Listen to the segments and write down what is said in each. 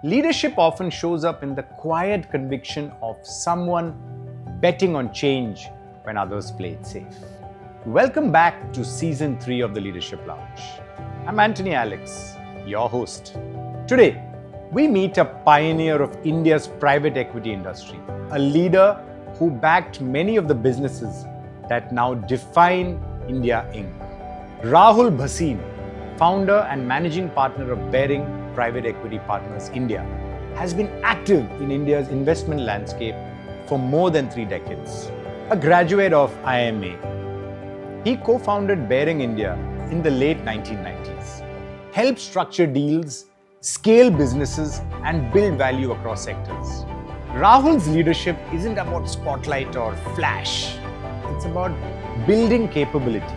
Leadership often shows up in the quiet conviction of someone betting on change when others play it safe. Welcome back to Season 3 of the Leadership Lounge. I'm Antony Alex, your host. Today, we meet a pioneer of India's private equity industry, a leader who backed many of the businesses that now define India Inc. Rahul Bhasin, founder and managing partner of Baring Private Equity Partners India, has been active in India's investment landscape for more than 3 decades. A graduate of IMA, he co-founded Baring India in the late 1990s, helped structure deals, scale businesses, and build value across sectors. Rahul's leadership isn't about spotlight or flash. It's about building capability,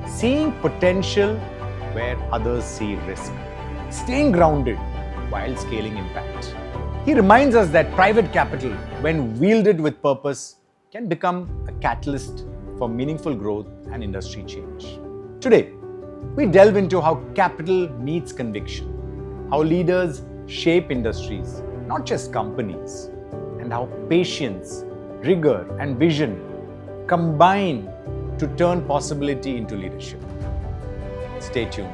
seeing potential where others see risk, staying grounded while scaling impact. He reminds us that private capital, when wielded with purpose, can become a catalyst for meaningful growth and industry change. Today, we delve into how capital meets conviction, how leaders shape industries, not just companies, and how patience, rigor, and vision combine to turn possibility into leadership. Stay tuned.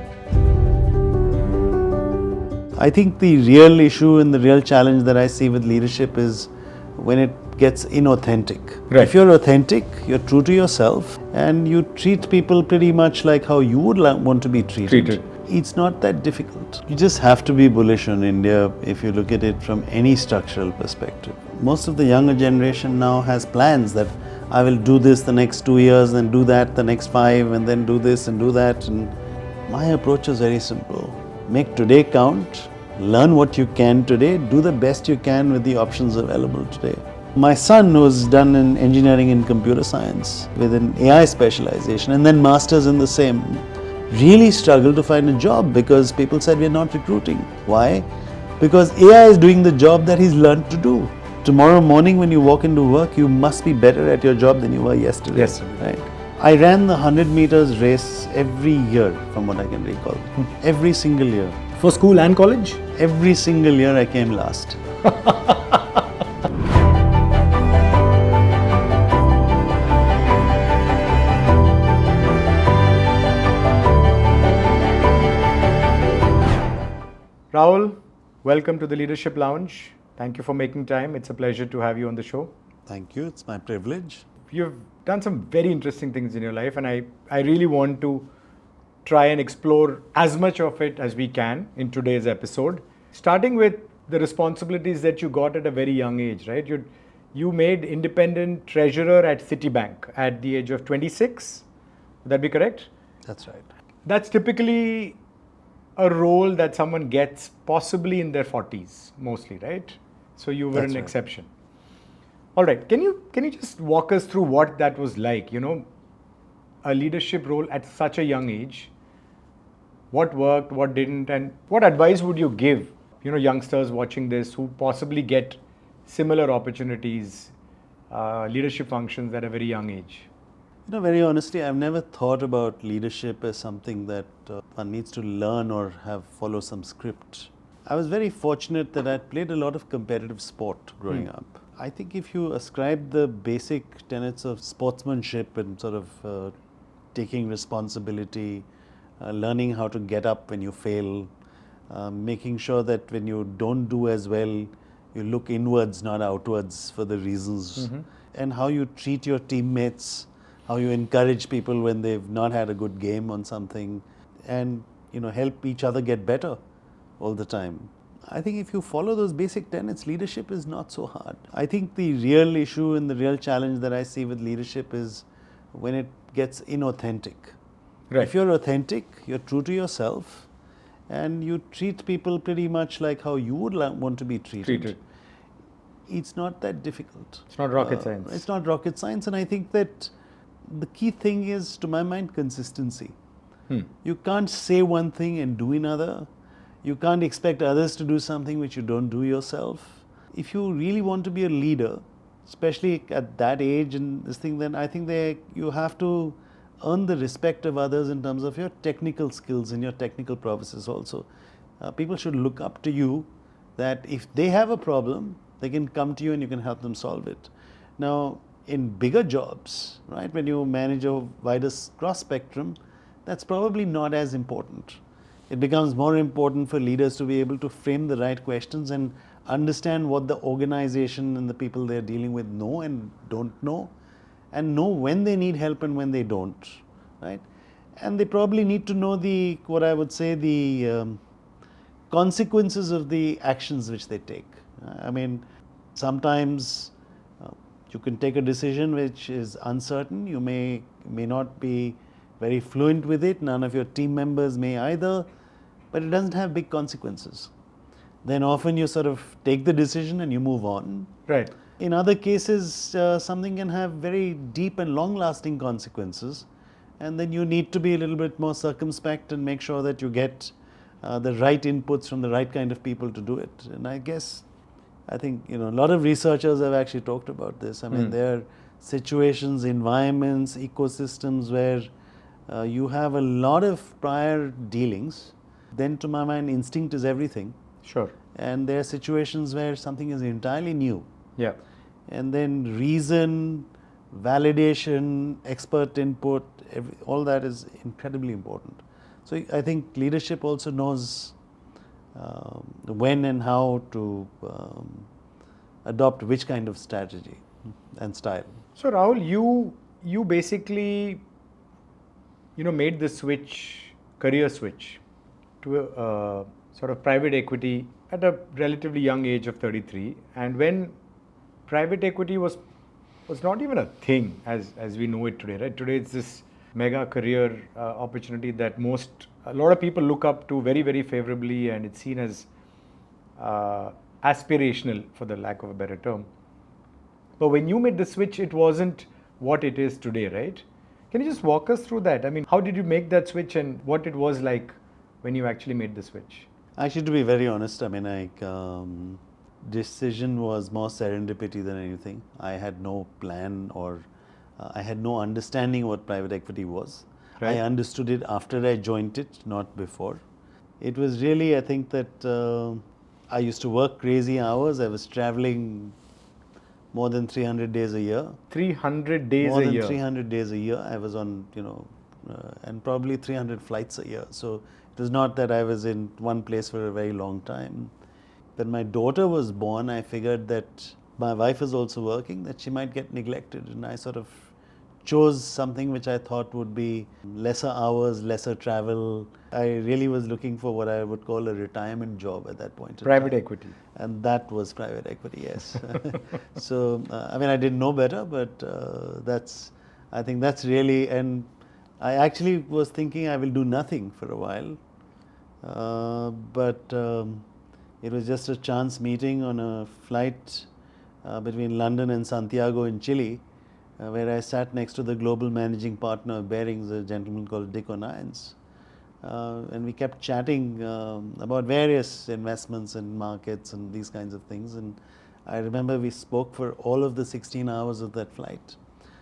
I think the real issue and the real challenge that I see with leadership is when it gets inauthentic. Right. If you're authentic, you're true to yourself, and you treat people pretty much like how you would want to be treated. It's not that difficult. You just have to be bullish on India if you look at it from any structural perspective. Most of the younger generation now has plans that I will do this the next 2 years, then do that the next 5, and then do this and do that. And my approach is very simple. Make today count, learn what you can today, do the best you can with the options available today. My son, who's done an engineering in computer science with an AI specialization and then masters in the same, really struggled to find a job because people said we're not recruiting. Why? Because AI is doing the job that he's learned to do. Tomorrow morning when you walk into work, you must be better at your job than you were yesterday. Yes. Right? I ran the 100 meters race every year from what I can recall. Every single year. For school and college? Every single year I came last. Rahul, welcome to the Leadership Lounge. Thank you for making time. It's a pleasure to have you on the show. Thank you, it's my privilege. You've done some very interesting things in your life, and I really want to try and explore as much of it as we can in today's episode. Starting with the responsibilities that you got at a very young age, right? You made independent treasurer at Citibank at the age of 26. Would that be correct? That's right. That's typically a role that someone gets possibly in their 40s, mostly, right? So you were That's an right. exception. All right, can you just walk us through what that was like? A leadership role at such a young age. What worked, what didn't, and what advice would you give, youngsters watching this who possibly get similar opportunities, leadership functions at a very young age? Very honestly, I've never thought about leadership as something that one needs to learn or follow some script. I was very fortunate that I played a lot of competitive sport growing up. I think if you ascribe the basic tenets of sportsmanship and sort of taking responsibility, learning how to get up when you fail, making sure that when you don't do as well, you look inwards, not outwards for the reasons, and how you treat your teammates, how you encourage people when they've not had a good game on something, and help each other get better all the time. I think if you follow those basic tenets, leadership is not so hard. I think the real issue and the real challenge that I see with leadership is when it gets inauthentic. Right. If you're authentic, you're true to yourself, and you treat people pretty much like how you would want to be treated. It's not that difficult. It's not rocket science. It's not rocket science, and I think that the key thing is, to my mind, consistency. You can't say one thing and do another. You can't expect others to do something which you don't do yourself. If you really want to be a leader, especially at that age and this thing, then I think you have to earn the respect of others in terms of your technical skills and your technical prowesses also. People should look up to you that if they have a problem, they can come to you and you can help them solve it. Now, in bigger jobs, right, when you manage a wider cross spectrum, that's probably not as important. It becomes more important for leaders to be able to frame the right questions and understand what the organization and the people they're dealing with know and don't know, and know when they need help and when they don't, right? And they probably need to know what I would say, the consequences of the actions which they take. I mean, sometimes you can take a decision which is uncertain. You may not be very fluent with it. None of your team members may either, but it doesn't have big consequences. Then often you sort of take the decision and you move on. Right. In other cases, something can have very deep and long-lasting consequences, and then you need to be a little bit more circumspect and make sure that you get the right inputs from the right kind of people to do it. And I think a lot of researchers have actually talked about this. I mean, there are situations, environments, ecosystems where you have a lot of prior dealings. Then, to my mind, instinct is everything. Sure. And there are situations where something is entirely new. Yeah. And then reason, validation, expert input, all that is incredibly important. So I think leadership also knows when and how to adopt which kind of strategy and style. So Rahul, you basically made the career switch to a sort of private equity at a relatively young age of 33, and when private equity was not even a thing as we know it today, right? Today it's this mega career opportunity that a lot of people look up to very, very favorably, and it's seen as aspirational, for the lack of a better term. But when you made the switch, it wasn't what it is today, right? Can you just walk us through that? I mean, how did you make that switch and what it was like when you actually made the switch? Actually, to be very honest, I mean, decision was more serendipity than anything. I had no plan or I had no understanding what private equity was. Right. I understood it after I joined it, not before. It was really, I think that I used to work crazy hours. I was traveling more than 300 days a year. 300 days more a year? More than 300 days a year. I was on, and probably 300 flights a year. So it was not that I was in one place for a very long time. When my daughter was born, I figured that my wife is also working, that she might get neglected. And I sort of chose something which I thought would be lesser hours, lesser travel. I really was looking for what I would call a retirement job at that point. Private equity. And that was private equity, yes. So, I mean, I didn't know better, but I think that's really, and I actually was thinking I will do nothing for a while. But it was just a chance meeting on a flight between London and Santiago in Chile, where I sat next to the global managing partner of Bearings, a gentleman called Dick O'Niens. And we kept chatting about various investments and markets and these kinds of things. And I remember we spoke for all of the 16 hours of that flight.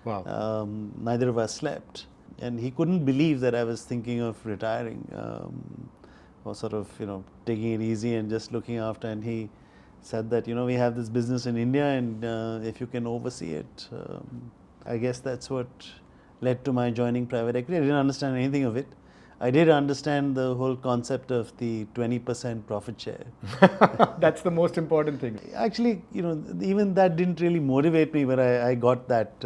Wow. Neither of us slept. And he couldn't believe that I was thinking of retiring or sort of, taking it easy and just looking after. And he said that, we have this business in India and if you can oversee it. I guess that's what led to my joining private equity. I didn't understand anything of it. I did understand the whole concept of the 20% profit share. That's the most important thing. Actually, even that didn't really motivate me, but I got that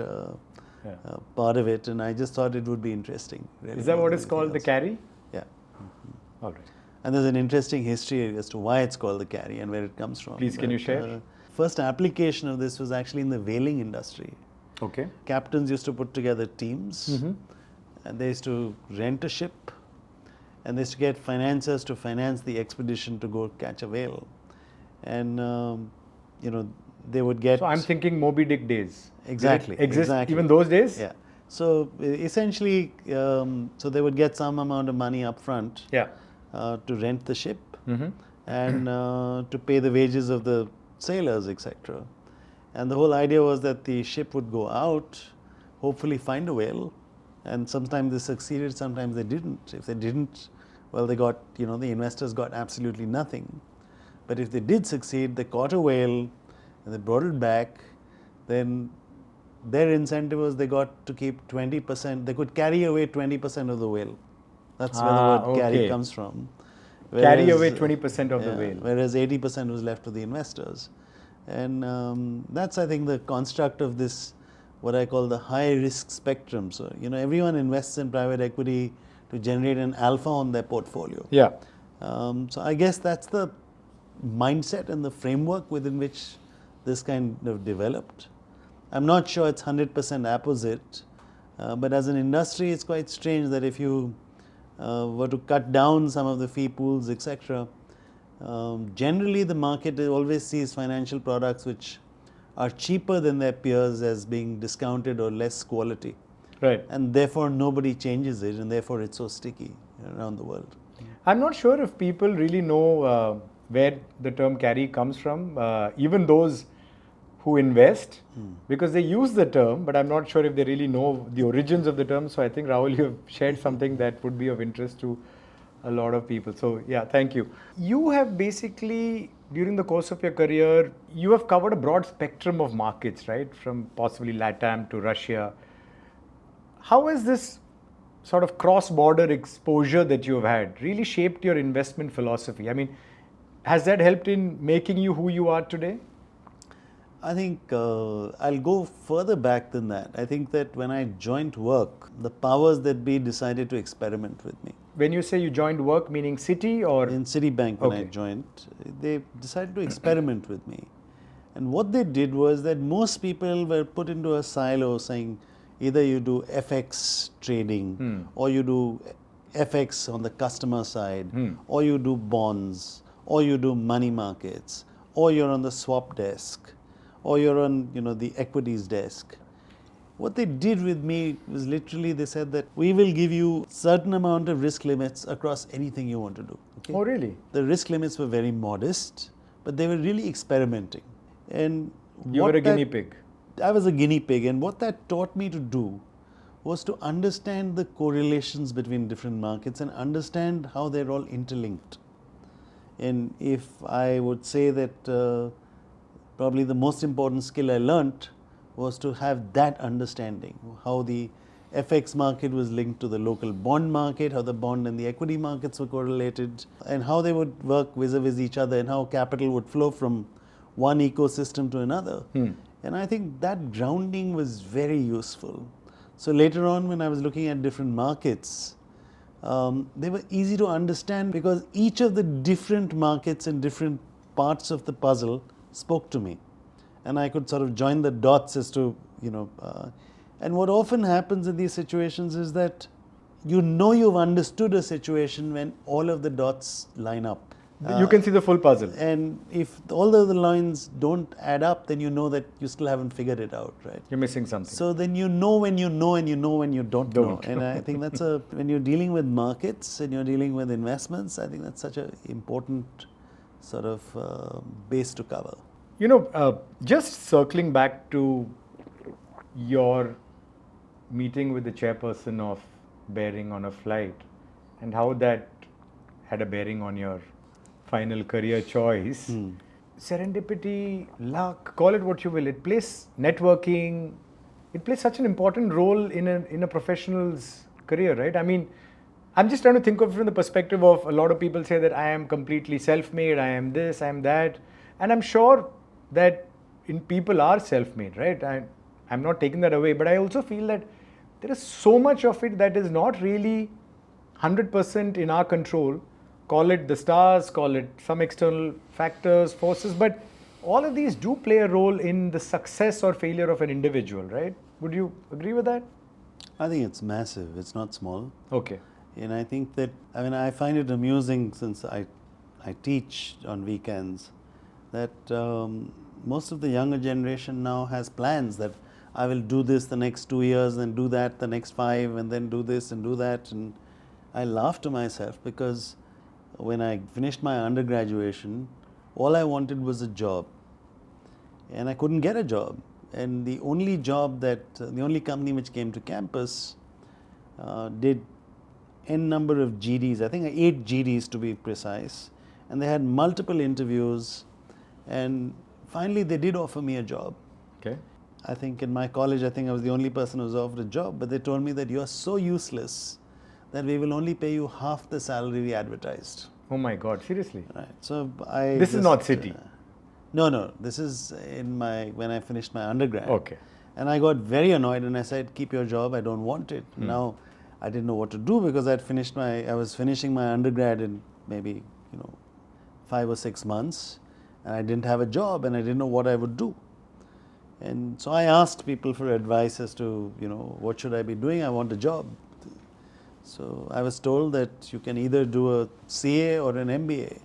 part of it, and I just thought it would be interesting. Really. Is that what it's called, the carry? Yeah. Mm-hmm. All right. And there's an interesting history as to why it's called the carry and where it comes from. Please, can you share? First application of this was actually in the whaling industry. Okay. Captains used to put together teams, and they used to rent a ship, and they used to get financiers to finance the expedition to go catch a whale. And, they would get... So I'm thinking Moby Dick days. Exactly. Did it exist exactly. even those days? Yeah. So essentially, so they would get some amount of money up front to rent the ship and to pay the wages of the sailors, etc. And the whole idea was that the ship would go out, hopefully find a whale, and sometimes they succeeded, sometimes they didn't. If they didn't, well, they got, the investors got absolutely nothing. But if they did succeed, they caught a whale and they brought it back, then their incentive was they got to keep 20%, they could carry away 20% of the whale. That's where the word carry comes from. Carry away 20% of the whale. Whereas 80% was left to the investors. And that's, I think, the construct of this, what I call the high risk spectrum. So, everyone invests in private equity to generate an alpha on their portfolio. Yeah. So I guess that's the mindset and the framework within which this kind of developed. I'm not sure it's 100% opposite, but as an industry, it's quite strange that if you were to cut down some of the fee pools, etc., generally the market always sees financial products which are cheaper than their peers as being discounted or less quality. Right. And therefore nobody changes it, and therefore it's so sticky around the world. I'm not sure if people really know where the term carry comes from, even those who invest, because they use the term, but I'm not sure if they really know the origins of the term. So I think, Rahul, you have shared something that would be of interest to a lot of people. So yeah, thank you. You have basically, during the course of your career, you have covered a broad spectrum of markets, right? From possibly LATAM to Russia. How has this sort of cross-border exposure that you have had really shaped your investment philosophy? I mean, has that helped in making you who you are today? I think I'll go further back than that. I think that when I joined work, the powers that be decided to experiment with me. When you say you joined work, meaning Citi or? In Citibank when I joined, they decided to experiment with me. And what they did was that most people were put into a silo saying either you do FX trading or you do FX on the customer side or you do bonds or you do money markets or you're on the swap desk or you're on the equities desk. What they did with me was literally they said that we will give you certain amount of risk limits across anything you want to do. Okay? Oh, really? The risk limits were very modest, but they were really experimenting. And you were a guinea pig. I was a guinea pig, and what that taught me to do was to understand the correlations between different markets and understand how they're all interlinked. And if I would say that probably the most important skill I learnt was to have that understanding, how the FX market was linked to the local bond market, how the bond and the equity markets were correlated, and how they would work vis-a-vis each other, and how capital would flow from one ecosystem to another. And I think that grounding was very useful. So later on, when I was looking at different markets, they were easy to understand because each of the different markets and different parts of the puzzle spoke to me. And I could sort of join the dots as to, and what often happens in these situations is that you've understood a situation when all of the dots line up. You can see the full puzzle. And if all of the lines don't add up, then you know that you still haven't figured it out, right? You're missing something. So then you know when you know and you know when you don't know. And I think that's when you're dealing with markets and you're dealing with investments, I think that's such an important sort of base to cover. Just circling back to your meeting with the chairperson of bearing on a flight and how that had a bearing on your final career choice. Serendipity, luck, call it what you will. It plays networking. It plays such an important role in a professional's career, right? I mean, I'm just trying to think of it from the perspective of a lot of people say that I am completely self-made, I am this, I am that. And I'm sure that people are self-made, right? I'm not taking that away, but I also feel that there is so much of it that is not really 100% in our control. Call it the stars, call it some external factors, forces, but all of these do play a role in the success or failure of an individual, right? Would you agree with that? I think it's massive. It's not small. Okay. And I think that, I find it amusing since I teach on weekends that most of the younger generation now has plans that I will do this the next 2 years and do that the next 5 and then do this and do that. And I laugh to myself because when I finished my undergraduation, all I wanted was a job. And I couldn't get a job. And the only the only company which came to campus did N number of GDs, I think 8 GDs to be precise. and they had multiple interviews, and finally they did offer me a job. Okay. I think in my college, I think I was the only person who was offered a job, but they told me that you are so useless that we will only pay you half the salary we advertised. Oh my God, seriously? Right. So This is not City. No. This is when I finished my undergrad. Okay. And I got very annoyed and I said, keep your job, I don't want it. Now, I didn't know what to do because I was finishing my undergrad in maybe, 5 or 6 months, and I didn't have a job and I didn't know what I would do. And so I asked people for advice as to, what should I be doing? I want a job. So I was told that you can either do a CA or an MBA.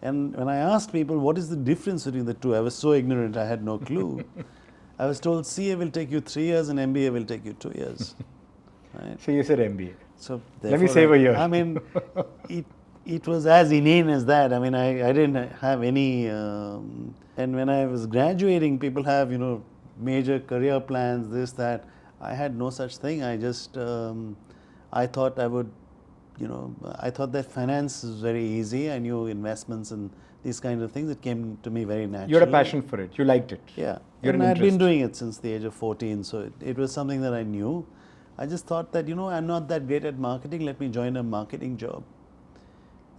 And when I asked people what is the difference between the two, I was so ignorant, I had no clue. I was told CA will take you 3 years and MBA will take you 2 years. Right? So you said MBA. So let me save a year. I mean, it was as inane as that. I mean, I didn't have any. And when I was graduating, people have major career plans, this, that. I had no such thing. I just I thought I would, I thought that finance is very easy. I knew investments and these kinds of things. It came to me very naturally. You had a passion for it. You liked it. Yeah. You're and an I'd been interest. doing it since the age of 14. So it was something that I knew. I just thought that, I'm not that great at marketing. Let me join a marketing job.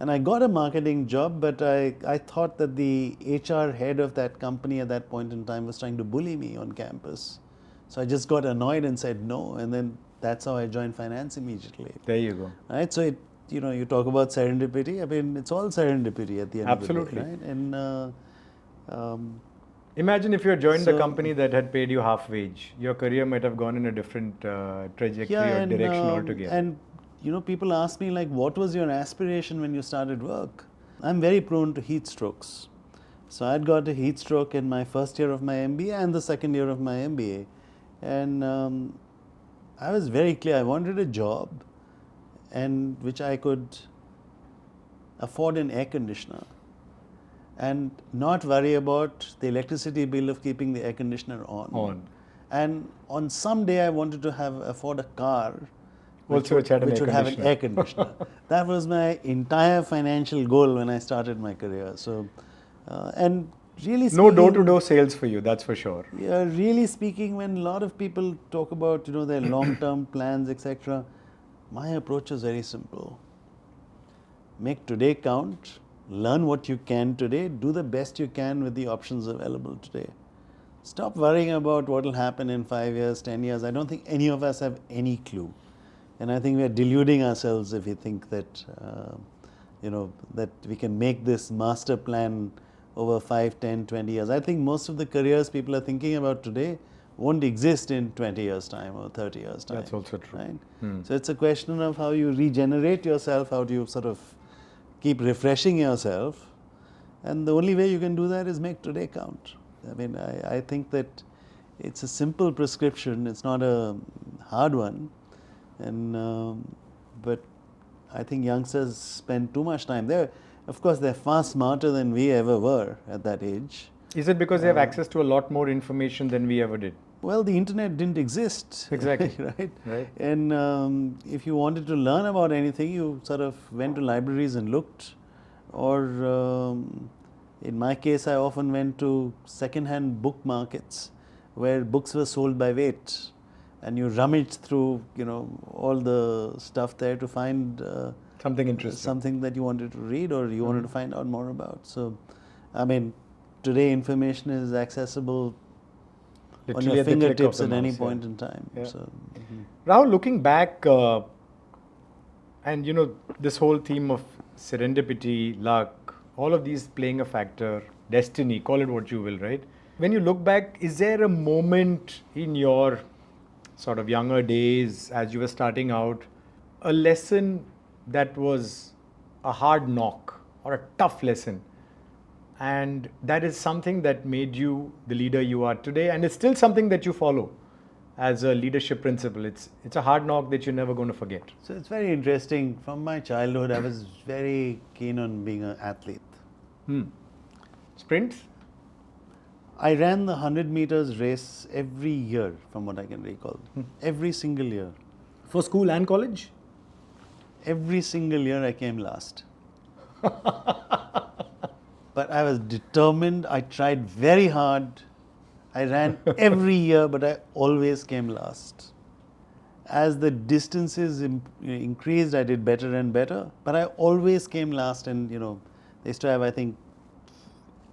And I got a marketing job, but I thought that the HR head of that company at that point in time was trying to bully me on campus. So I just got annoyed and said no. And then that's how I joined finance immediately. There you go. Right? So, you talk about serendipity. I mean, it's all serendipity at the end Absolutely. of the day. Right? And Imagine if you had joined the So- company that had paid you half wage. Your career might have gone in a different trajectory or direction altogether. And people ask me like, what was your aspiration when you started work? I'm very prone to heat strokes. So I'd got a heat stroke in my first year of my MBA and the second year of my MBA. And I was very clear, I wanted a job and which I could afford an air conditioner and not worry about the electricity bill of keeping the air conditioner on. And on some day I wanted to afford a car which Also, which had an would air have an conditioner. air conditioner. That was my entire financial goal when I started my career. So, and really No speaking, door-to-door sales for you, that's for sure. yeah, really speaking, when a lot of people talk about their long-term plans, etc., my approach is very simple. Make today count. Learn what you can today. Do the best you can with the options available today. Stop worrying about what will happen in 5 years, 10 years. I don't think any of us have any clue. And I think we are deluding ourselves if we think that, that we can make this master plan over 5, 10, 20 years. I think most of the careers people are thinking about today won't exist in 20 years' time or 30 years' time. That's also true. Right? So it's a question of how you regenerate yourself, how do you sort of keep refreshing yourself. And the only way you can do that is make today count. I mean, I think that it's a simple prescription. It's not a hard one. And but I think youngsters spend too much time there. Of course, they're far smarter than we ever were at that age. Is it because they have access to a lot more information than we ever did? Well, the internet didn't exist. Exactly. Right? And if you wanted to learn about anything, you sort of went to libraries and looked. Or in my case, I often went to second-hand book markets where books were sold by weight. And you rummaged through, all the stuff there to find Something interesting. something that you wanted to read or you wanted to find out more about. So, I mean, today information is accessible Literally on your at the click of fingertips the at any mouse, point yeah. in time. Yeah. So, Rahul, looking back, and this whole theme of serendipity, luck, all of these playing a factor, destiny, call it what you will, right? When you look back, is there a moment in your sort of younger days as you were starting out, a lesson that was a hard knock or a tough lesson, and that is something that made you the leader you are today, and it's still something that you follow as a leadership principle? It's a hard knock that you're never going to forget. so it's very interesting. From my childhood, I was very keen on being an athlete. Sprints? I ran the 100 meters race every year, from what I can recall. Every single year. For school and college? Every single year I came last. But I was determined. I tried very hard. I ran every year, but I always came last. As the distances increased, I did better and better, but I always came last. And they used to have, I think,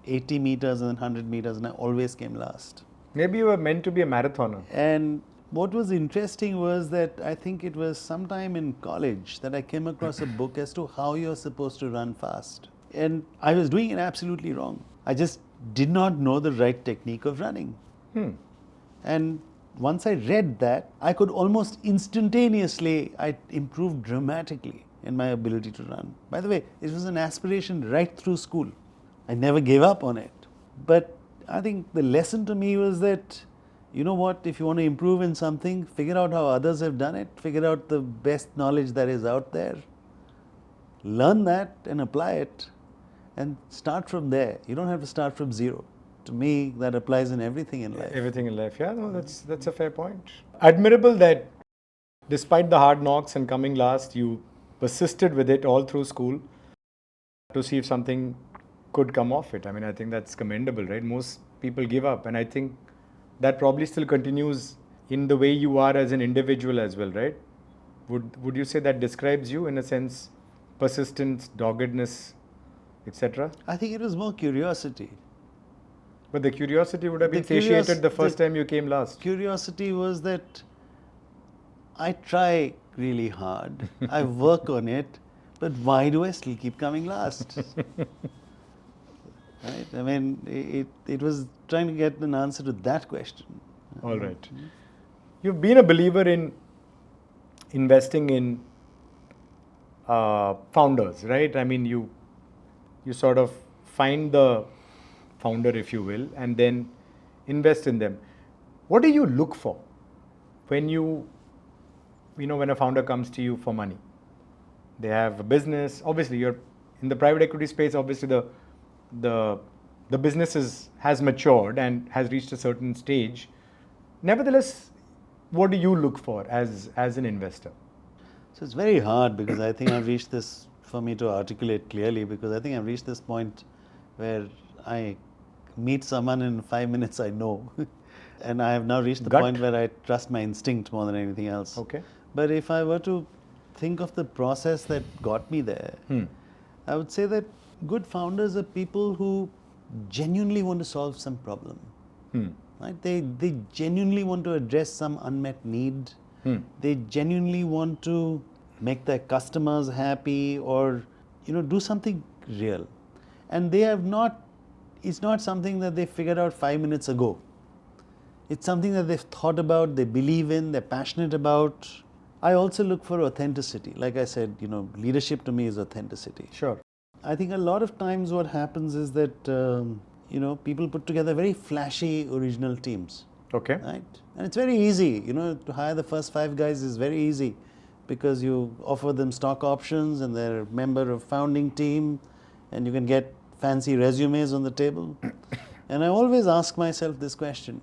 80 meters and 100 meters, and I always came last. Maybe you were meant to be a marathoner. And what was interesting was that I think it was sometime in college that I came across a book as to how you're supposed to run fast. And I was doing it absolutely wrong. I just did not know the right technique of running. And once I read that, I could almost instantaneously, I improved dramatically in my ability to run. By the way, it was an aspiration right through school. I never gave up on it. But I think the lesson to me was that, you know what, if you want to improve in something, figure out how others have done it, figure out the best knowledge that is out there, learn that and apply it, and start from there. You don't have to start from zero. To me, that applies in everything in life. Everything in life, yeah, no, that's a fair point. Admirable that despite the hard knocks and coming last, you persisted with it all through school to see if something could come off it. I mean, I think that's commendable, right? Most people give up, and I think that probably still continues in the way you are as an individual as well, right? Would you say that describes you in a sense, persistence, doggedness, etc.? I think it was more curiosity. But the curiosity would have been satiated the first time you came last. Curiosity was that I try really hard, I work on it, but why do I still keep coming last? Right? I mean, it was trying to get an answer to that question. All right. You've been a believer in investing in founders, right? I mean, you sort of find the founder, if you will, and then invest in them. What do you look for when when a founder comes to you for money? They have a business. Obviously, you're in the private equity space. Obviously, the business has matured and has reached a certain stage. Nevertheless, what do you look for as an investor? So it's very hard because I think I've reached this, for me to articulate clearly, because I think I've reached this point where I meet someone in 5 minutes I know. And I have now reached the point where I trust my instinct more than anything else. Okay. But if I were to think of the process that got me there, I would say that good founders are people who genuinely want to solve some problem. Right? They genuinely want to address some unmet need. They genuinely want to make their customers happy, or do something real. And they have not, it's not something that they figured out 5 minutes ago. It's something that they've thought about, they believe in, they're passionate about. I also look for authenticity. Like I said, leadership to me is authenticity. Sure. I think a lot of times what happens is that, people put together very flashy original teams. Okay. Right? And it's very easy, to hire the first 5 guys is very easy because you offer them stock options and they're a member of founding team and you can get fancy resumes on the table. And I always ask myself this question: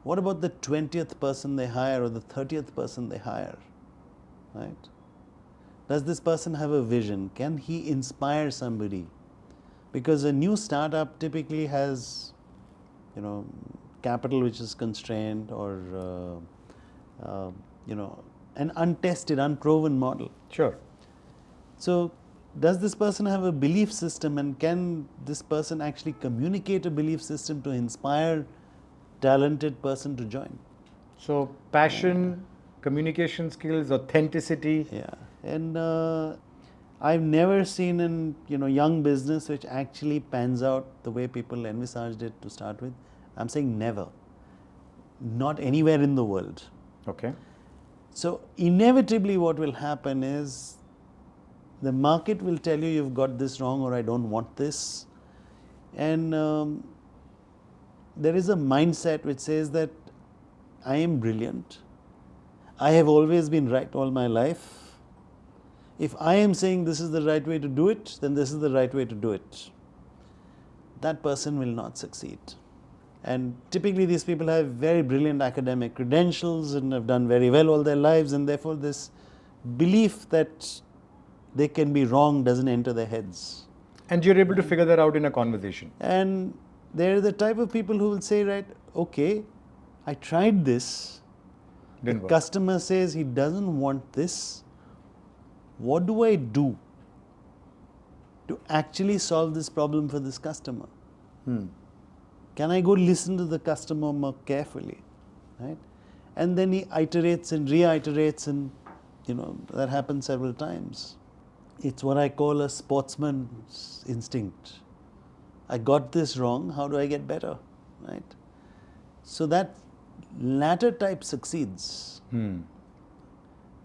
what about the 20th person they hire or the 30th person they hire? Right? Does this person have a vision? Can he inspire somebody? Because a new startup typically has, capital which is constrained, or, an untested, unproven model. Sure. So, does this person have a belief system, and can this person actually communicate a belief system to inspire talented person to join? So, passion, communication skills, authenticity. Yeah. And I've never seen in young business which actually pans out the way people envisaged it to start with. I'm saying never. Not anywhere in the world. Okay. So inevitably what will happen is the market will tell you you've got this wrong, or I don't want this. And there is a mindset which says that I am brilliant. I have always been right all my life. If I am saying this is the right way to do it, then this is the right way to do it. That person will not succeed. And typically these people have very brilliant academic credentials and have done very well all their lives, and therefore this belief that they can be wrong doesn't enter their heads. And you're able to figure that out in a conversation. And they're the type of people who will say, right, okay, I tried this. Didn't The work. customer says he doesn't want this. What do I do to actually solve this problem for this customer? Can I go listen to the customer more carefully, right? And then he iterates and reiterates, and that happens several times. It's what I call a sportsman's instinct. I got this wrong, how do I get better, right? So that latter type succeeds.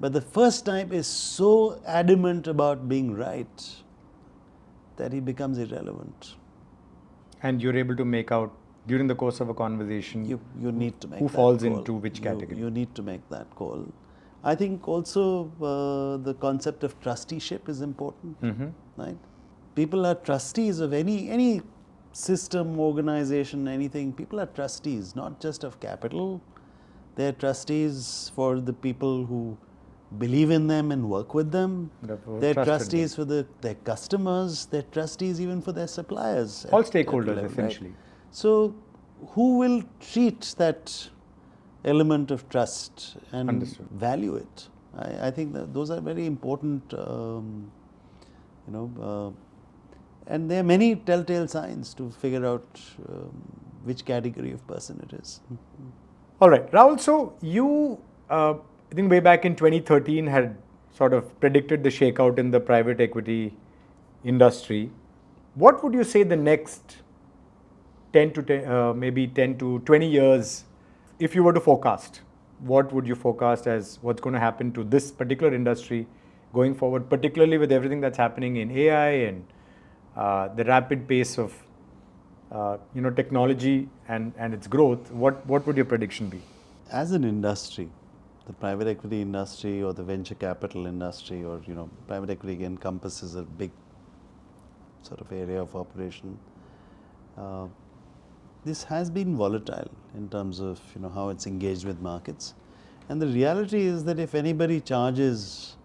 But the first type is so adamant about being right that he becomes irrelevant. And you're able to make out during the course of a conversation You need to make who that falls call. into which category. You need to make that call. I think also the concept of trusteeship is important, right? People are trustees of any system, organization, anything. People are trustees, not just of capital. They're trustees for the people who believe in them and work with them. They're trustees for their customers. They're trustees even for their suppliers. All at stakeholders, level, right? essentially. So, who will treat that element of trust and Understood. value it? I think that those are very important, and there are many telltale signs to figure out which category of person it is. All right, Rahul, so you, I think way back in 2013 had sort of predicted the shakeout in the private equity industry. What would you say the next 10 to 20 years, if you were to forecast, what would you forecast as what's going to happen to this particular industry going forward, particularly with everything that's happening in AI and the rapid pace of technology and its growth? What would your prediction be? As an industry, the private equity industry or the venture capital industry, or private equity encompasses a big sort of area of operation. This has been volatile in terms of how it's engaged with markets, and the reality is that if anybody charges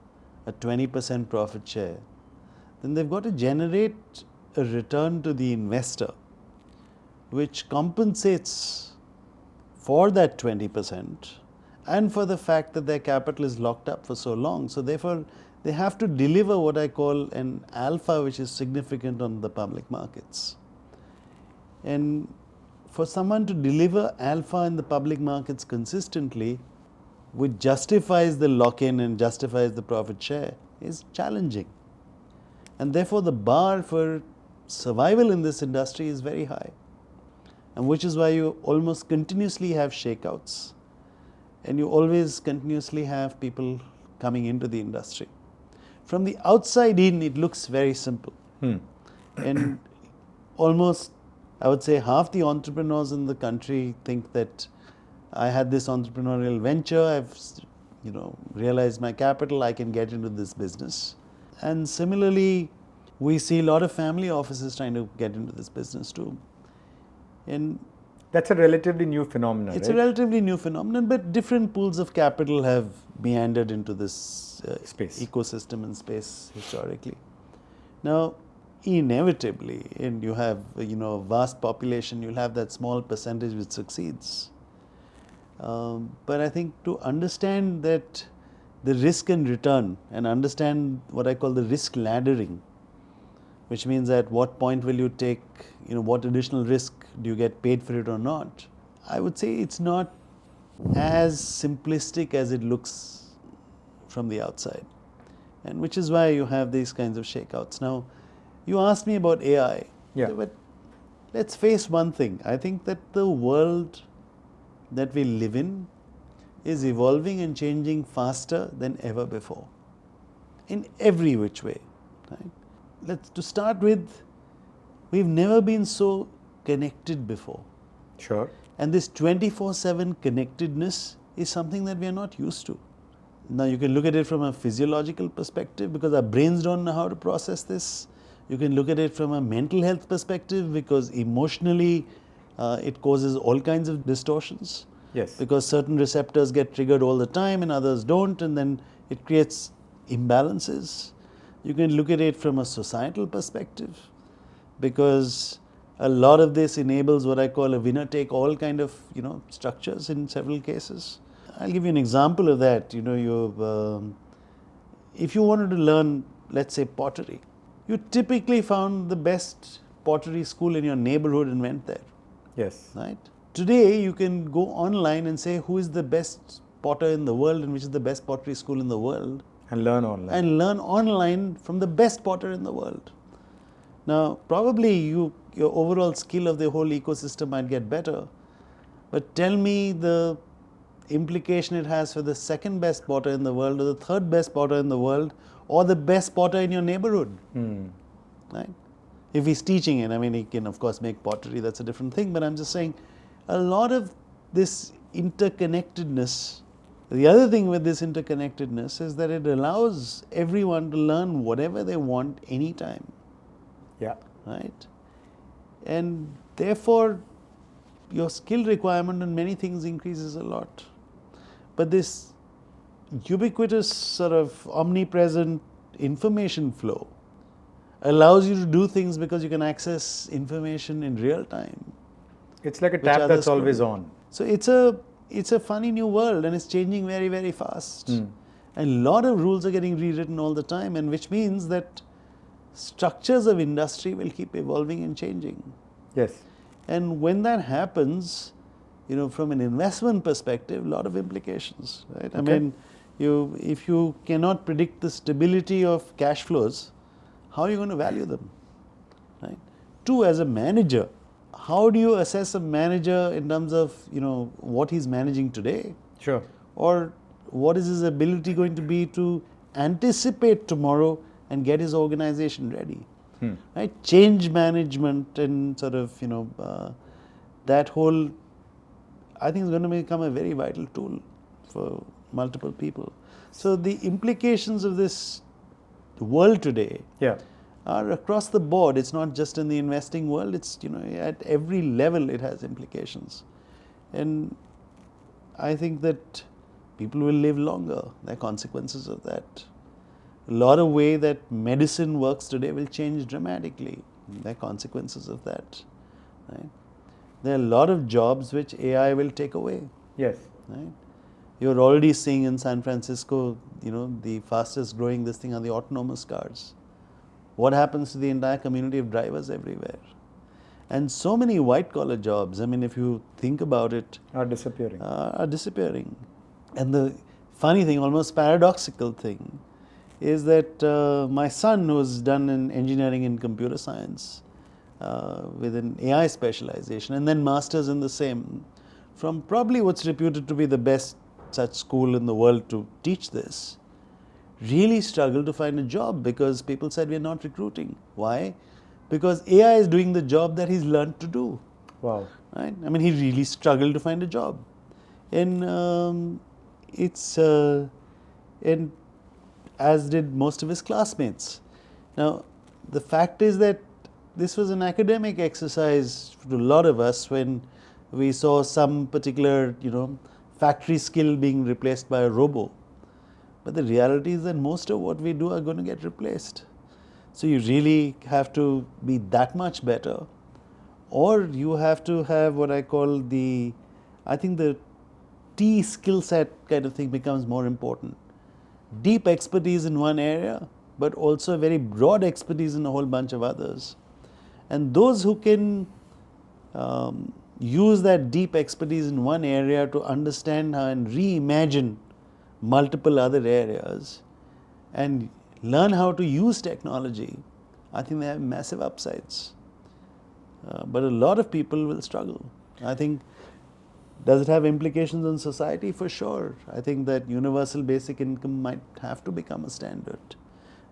a 20% profit share, then they've got to generate a return to the investor which compensates for that 20% and for the fact that their capital is locked up for so long. So therefore, they have to deliver what I call an alpha which is significant on the public markets. And for someone to deliver alpha in the public markets consistently, which justifies the lock-in and justifies the profit share, is challenging. And therefore, the bar for survival in this industry is very high. And which is why you almost continuously have shakeouts, and you always continuously have people coming into the industry. From the outside in, it looks very simple. And almost, I would say, half the entrepreneurs in the country think that I had this entrepreneurial venture, I've realized my capital, I can get into this business. And similarly, we see a lot of family offices trying to get into this business too. And that's a relatively new phenomenon, it's right? a relatively new phenomenon, but different pools of capital have meandered into this Space. ecosystem and space historically. Now, inevitably, and you have a vast population, you'll have that small percentage which succeeds. But I think to understand that the risk and return, and understand what I call the risk laddering, which means at what point will you take, what additional risk do you get paid for it or not? I would say it's not as simplistic as it looks from the outside, and which is why you have these kinds of shakeouts. Now, you asked me about AI, but let's face one thing. I think that the world that we live in is evolving and changing faster than ever before, in every which way, right? To start with, we've never been so connected before. Sure. And this 24/7 connectedness is something that we are not used to. Now, you can look at it from a physiological perspective because our brains don't know how to process this. You can look at it from a mental health perspective because emotionally it causes all kinds of distortions. Yes. Because certain receptors get triggered all the time and others don't, and then it creates imbalances. You can look at it from a societal perspective. because a lot of this enables what I call a winner-take-all kind of structures in several cases. I'll give you an example of that. If you wanted to learn, let's say, pottery, you typically found the best pottery school in your neighborhood and went there. Yes. Right? Today, you can go online and say who is the best potter in the world and which is the best pottery school in the world. And learn online. And learn online from the best potter in the world. Now, probably your overall skill of the whole ecosystem might get better, but tell me the implication it has for the second best potter in the world, or the third best potter in the world, or the best potter in your neighborhood. Right? If he's teaching it, I mean, he can of course make pottery, that's a different thing, but I'm just saying a lot of this interconnectedness. The other thing with this interconnectedness is that it allows everyone to learn whatever they want anytime. Yeah. Right? And therefore, your skill requirement on many things increases a lot. But this ubiquitous sort of omnipresent information flow allows you to do things because you can access information in real time. It's like a tap that's always on. So it's a funny new world, and it's changing very, very fast. And a lot of rules are getting rewritten all the time, and which means that structures of industry will keep evolving and changing. Yes. And when that happens, from an investment perspective, a lot of implications, right? Okay. I mean, if you cannot predict the stability of cash flows, how are you going to value them, right? Two, as a manager, how do you assess a manager in terms of, what he's managing today? Sure. Or what is his ability going to be to anticipate tomorrow and get his organization ready? Right? Change management and sort of, that whole, I think is going to become a very vital tool for multiple people. So the implications of this world today are across the board. It's not just in the investing world, it's, at every level it has implications. And I think that people will live longer. There are consequences of that. A lot of way that medicine works today will change dramatically. There are consequences of that. Right? There are a lot of jobs which AI will take away. Yes. Right? You're already seeing in San Francisco, the fastest growing this thing are the autonomous cars. What happens to the entire community of drivers everywhere? And so many white collar jobs, I mean, if you think about it, Are disappearing. And the funny thing, almost paradoxical thing, is that my son, who's done in engineering and computer science with an AI specialization and then masters in the same, from probably what's reputed to be the best such school in the world to teach this, really struggled to find a job because people said we're not recruiting. Why? Because AI is doing the job that he's learned to do. Wow. Right? I mean, he really struggled to find a job. And and as did most of his classmates. Now, the fact is that this was an academic exercise to a lot of us when we saw some particular, factory skill being replaced by a robo. But the reality is that most of what we do are going to get replaced. So you really have to be that much better, or you have to have what I call the T skill set kind of thing becomes more important. Deep expertise in one area, but also very broad expertise in a whole bunch of others. And those who can use that deep expertise in one area to understand how and reimagine multiple other areas and learn how to use technology, I think they have massive upsides. But a lot of people will struggle. I think, does it have implications on society? For sure. I think that universal basic income might have to become a standard.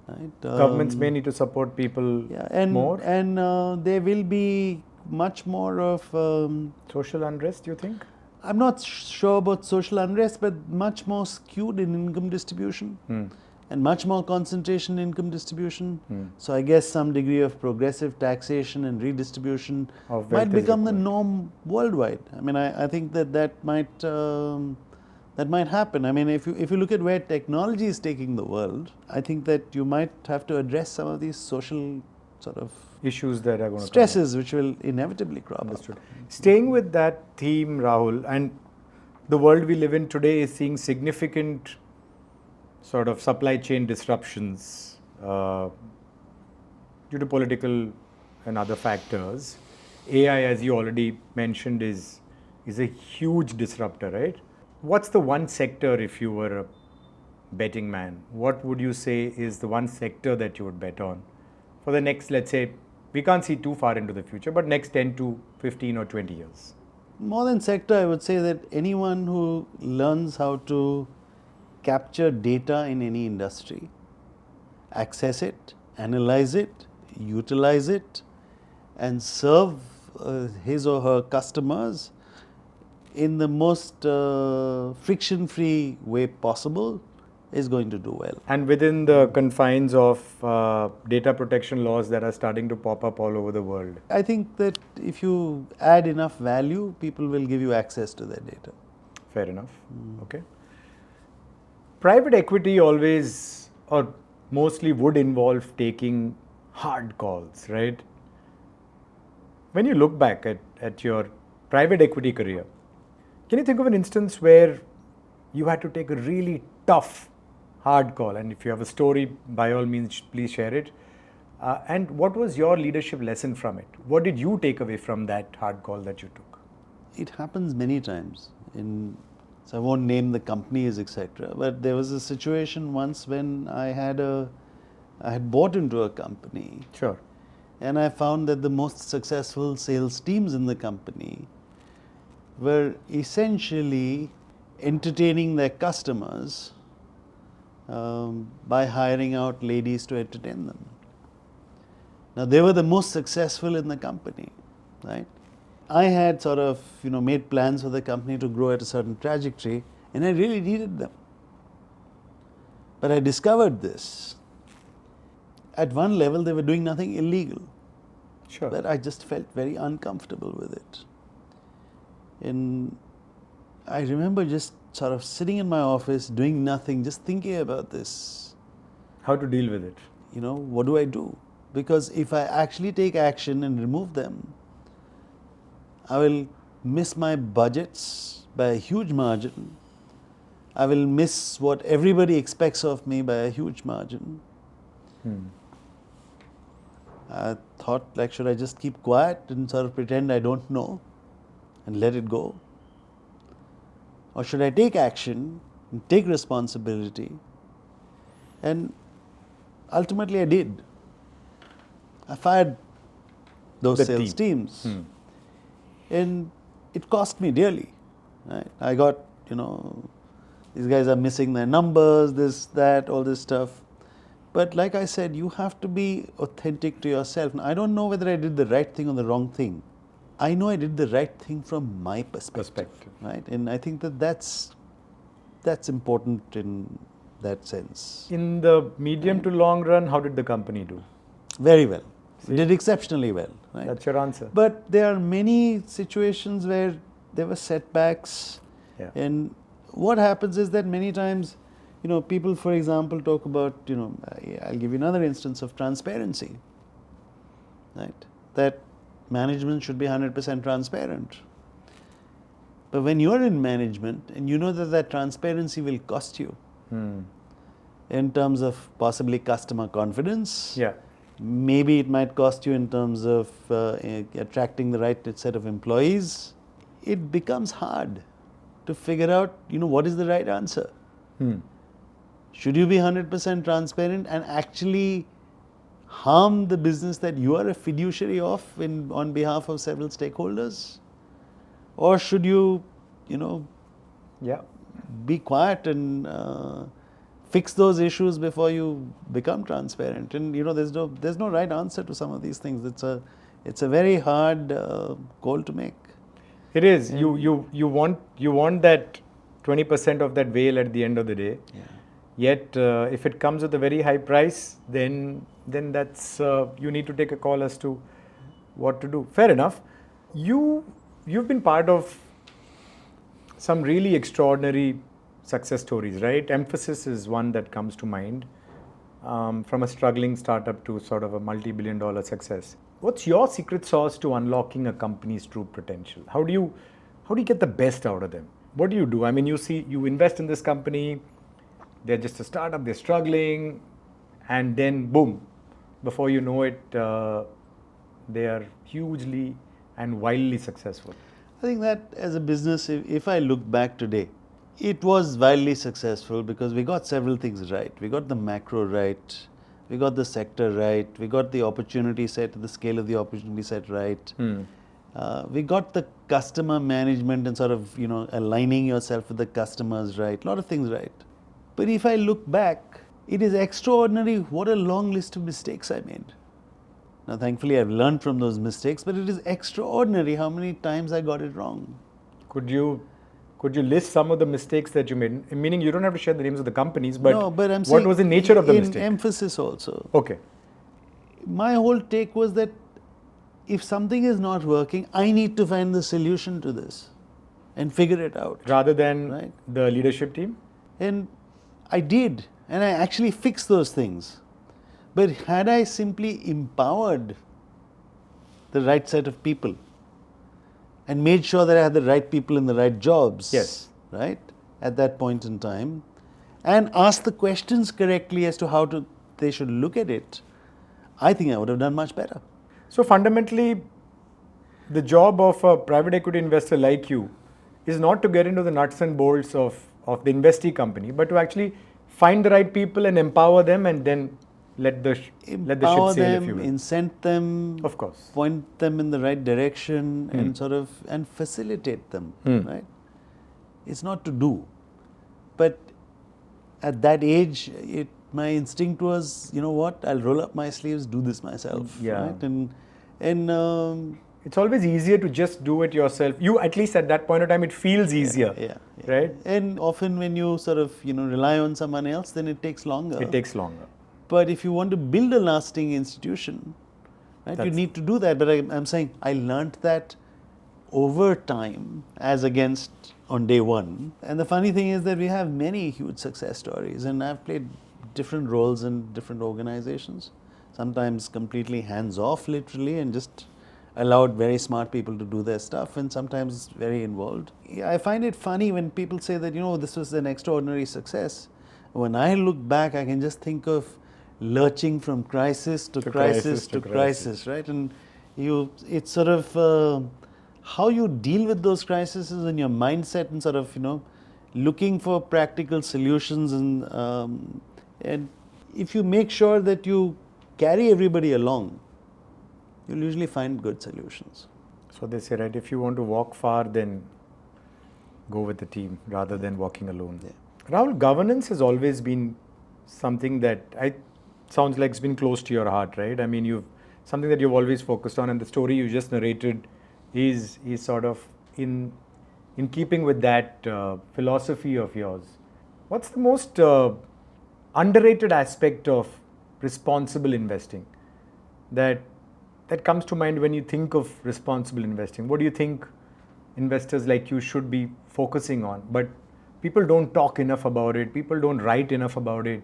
Right? Governments may need to support people more. And there will be much more of Social unrest, you think? I'm not sure about social unrest, but much more skewed in income distribution and much more concentration in income distribution. So I guess some degree of progressive taxation and redistribution might become the norm worldwide. I mean, I think that might happen. I mean, if you look at where technology is taking the world, I think that you might have to address some of these social sort of issues that are going to stresses which will inevitably crop Understood. up. Staying with that theme, Rahul, and the world we live in today is seeing significant sort of supply chain disruptions due to political and other factors. AI, as you already mentioned, is a huge disruptor, right? What's the one sector, if you were a betting man, what would you say is the one sector that you would bet on for the next, let's say, we can't see too far into the future, but next 10 to 15 or 20 years? More than sector, I would say that anyone who learns how to capture data in any industry, access it, analyze it, utilize it, and serve his or her customers in the most friction-free way possible is going to do well. And within the confines of data protection laws that are starting to pop up all over the world. I think that if you add enough value, people will give you access to their data. Fair enough. Okay. Private equity always or mostly would involve taking hard calls, right? When you look back at your private equity career, can you think of an instance where you had to take a really tough, hard call? And if you have a story, by all means, please share it. And what was your leadership lesson from it? What did you take away from that hard call that you took? It happens many times. So I won't name the companies, etc. But there was a situation once when I had bought into a company. Sure. And I found that the most successful sales teams in the company were essentially entertaining their customers by hiring out ladies to entertain them. Now, they were the most successful in the company, right? I had sort of, made plans for the company to grow at a certain trajectory, and I really needed them. But I discovered this. At one level, they were doing nothing illegal. Sure. But I just felt very uncomfortable with it. And I remember just sort of sitting in my office, doing nothing, just thinking about this. How to deal with it? What do I do? Because if I actually take action and remove them, I will miss my budgets by a huge margin. I will miss what everybody expects of me by a huge margin. I thought, should I just keep quiet and sort of pretend I don't know and let it go? Or should I take action and take responsibility? And ultimately I did. I fired those sales teams. And it cost me dearly. Right? I got, these guys are missing their numbers, this, that, all this stuff. But like I said, you have to be authentic to yourself. Now, I don't know whether I did the right thing or the wrong thing. I know I did the right thing from my perspective. Right? And I think that's important in that sense. In the medium to long run, how did the company do? Very well. See? Did exceptionally well. Right? That's your answer. But there are many situations where there were setbacks. Yeah. And what happens is that many times, people, for example, talk about, I'll give you another instance of transparency, right? That management should be 100% transparent. But when you're in management and you know that transparency will cost you in terms of possibly customer confidence, maybe it might cost you in terms of attracting the right set of employees, it becomes hard to figure out, what is the right answer. Should you be 100% transparent and actually harm the business that you are a fiduciary of on behalf of several stakeholders? Or should you, be quiet and fix those issues before you become transparent? And there's no right answer to some of these things. It's a very hard call to make. It is. You want that 20% of that whale at the end of the day. Yeah. Yet, if it comes with a very high price, then that's you need to take a call as to what to do. Fair enough. You've been part of some really extraordinary success stories, right? Mphasis is one that comes to mind. from a struggling startup to sort of a multi-billion dollar success. What's your secret sauce to unlocking a company's true potential? How do you get the best out of them? What do you do? I mean, you invest in this company, they're just a startup, they're struggling, and then boom, before you know it, they are hugely and wildly successful. I think that as a business, if I look back today, it was wildly successful because we got several things right. We got the macro right, we got the sector right, we got the opportunity set, the scale of the opportunity set right. We got the customer management and sort of, aligning yourself with the customers right, a lot of things right. But if I look back, it is extraordinary what a long list of mistakes I made. Now, thankfully, I've learned from those mistakes, but it is extraordinary how many times I got it wrong. Could you list some of the mistakes that you made? Meaning, you don't have to share the names of the companies, but, no, but I'm what saying was the nature of the in mistake? Mphasis also. Okay. My whole take was that if something is not working, I need to find the solution to this and figure it out. Rather than Right. the leadership team? And I did, and I actually fixed those things. But had I simply empowered the right set of people and made sure that I had the right people in the right jobs, Yes. right, at that point in time, and asked the questions correctly as to how they should look at it, I think I would have done much better. So fundamentally, the job of a private equity investor like you is not to get into the nuts and bolts of the investee company, but to actually find the right people and empower them, and then let the ship Empower sail, them, if you will. incent them, Of course. point them in the right direction, and facilitate them. Right? It's not to do, but at that age, my instinct was, you know what? I'll roll up my sleeves, do this myself. Yeah. Right? And It's always easier to just do it yourself. You, at least at that point of time, it feels easier. yeah. Right? And often when you sort of rely on someone else, then it takes longer. It takes longer. But if you want to build a lasting institution, right, you need to do that. But I'm saying I learnt that over time as against on day one. And the funny thing is that we have many huge success stories, and I've played different roles in different organizations, sometimes completely hands-off literally and just allowed very smart people to do their stuff, and sometimes very involved. I find it funny when people say that, this was an extraordinary success. When I look back, I can just think of lurching from crisis to crisis to crisis, right? And it's sort of how you deal with those crises and your mindset, and sort of looking for practical solutions, and if you make sure that you carry everybody along, you'll usually find good solutions. So they say, right, if you want to walk far, then go with the team rather than walking alone. Yeah. Rahul, governance has always been something that sounds like it's been close to your heart, right? I mean, something that you've always focused on, and the story you just narrated is sort of in keeping with that philosophy of yours. What's the most underrated aspect of responsible investing that comes to mind when you think of responsible investing? What do you think investors like you should be focusing on? But people don't talk enough about it, people don't write enough about it,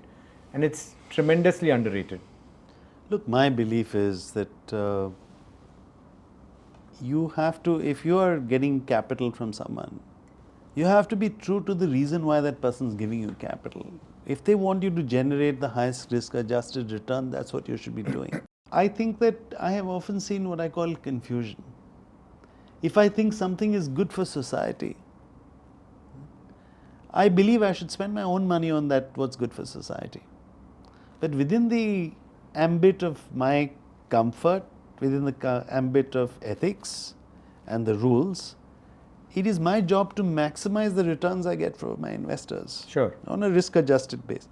and it's tremendously underrated. Look, my belief is that you have to, if you are getting capital from someone, you have to be true to the reason why that person is giving you capital. If they want you to generate the highest risk-adjusted return, that's what you should be doing. I think that I have often seen what I call confusion. If I think something is good for society, I believe I should spend my own money on that, what's good for society. But within the ambit of my comfort, within the ambit of ethics and the rules, it is my job to maximize the returns I get from my investors. Sure. On a risk-adjusted basis.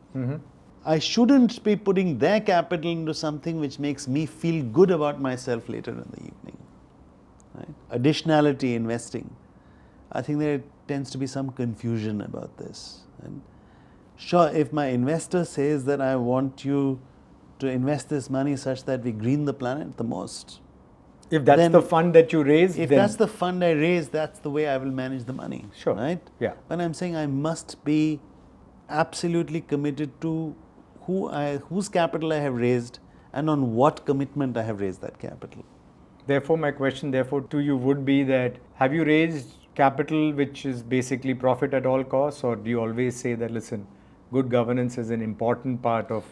I shouldn't be putting their capital into something which makes me feel good about myself later in the evening. Right? Additionality investing. I think there tends to be some confusion about this. And sure, if my investor says that I want you to invest this money such that we green the planet the most. If that's the fund that you raise, if then that's the fund I raise, that's the way I will manage the money. Sure. Right? Yeah. But I'm saying I must be absolutely committed to whose capital I have raised and on what commitment I have raised that capital. Therefore, my question to you would be that, have you raised capital which is basically profit at all costs, or do you always say that, listen, good governance is an important part of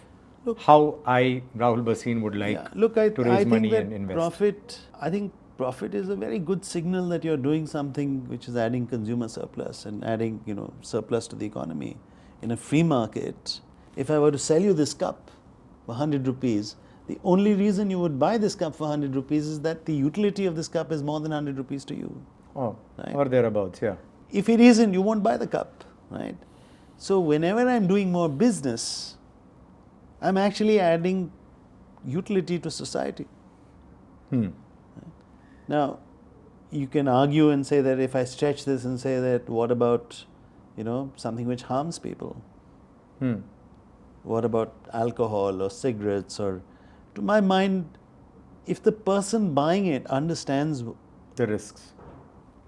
how I, Rahul Bhasin, would like to raise money and invest? I think profit is a very good signal that you're doing something which is adding consumer surplus and adding, surplus to the economy. In a free market, if I were to sell you this cup for 100 rupees, the only reason you would buy this cup for 100 rupees is that the utility of this cup is more than 100 rupees to you. Oh, right? Or thereabouts, yeah. If it isn't, you won't buy the cup, right? So whenever I'm doing more business, I'm actually adding utility to society. Now, you can argue and say that if I stretch this and say that, what about, something which harms people? What about alcohol or cigarettes? Or, to my mind, if the person buying it understands the risks,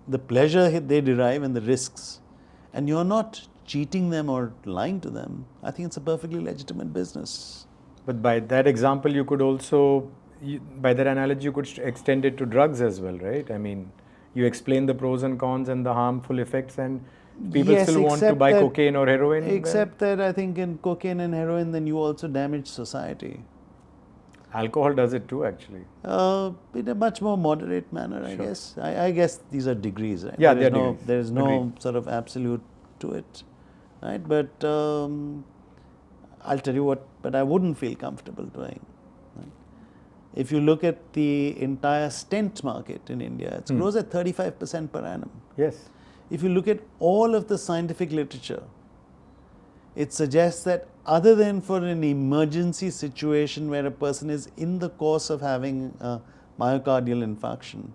the pleasure they derive and the risks, and you're not cheating them or lying to them, I think it's a perfectly legitimate business. But by that example, you could also, by that analogy, you could extend it to drugs as well, right? I mean, you explain the pros and cons and the harmful effects, and people still want to buy cocaine or heroin. Except that I think in cocaine and heroin, then you also damage society. Alcohol does it too, actually. In a much more moderate manner, I guess. I guess these are degrees, right? Yeah, there is no sort of absolute to it, right? But I'll tell you what, but I wouldn't feel comfortable doing. Right? If you look at the entire stent market in India, it grows at 35% per annum. Yes. If you look at all of the scientific literature, it suggests that other than for an emergency situation where a person is in the course of having a myocardial infarction,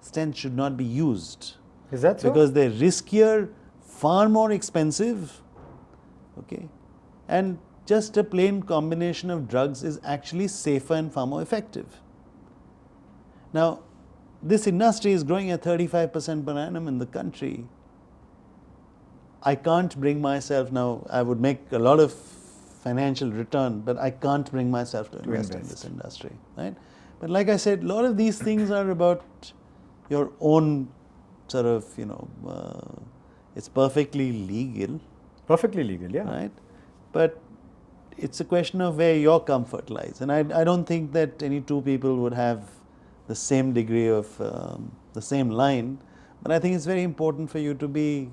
stents should not be used. Is that so? Because they're riskier, far more expensive, okay? And just a plain combination of drugs is actually safer and far more effective. Now, this industry is growing at 35% per annum in the country. I can't bring myself now, I would make a lot of financial return, but I can't bring myself to invest in this industry, right? But like I said, a lot of these things are about your own sort of, it's perfectly legal. Perfectly legal, yeah. Right? But it's a question of where your comfort lies. And I don't think that any two people would have the same degree of, the same line. But I think it's very important for you to be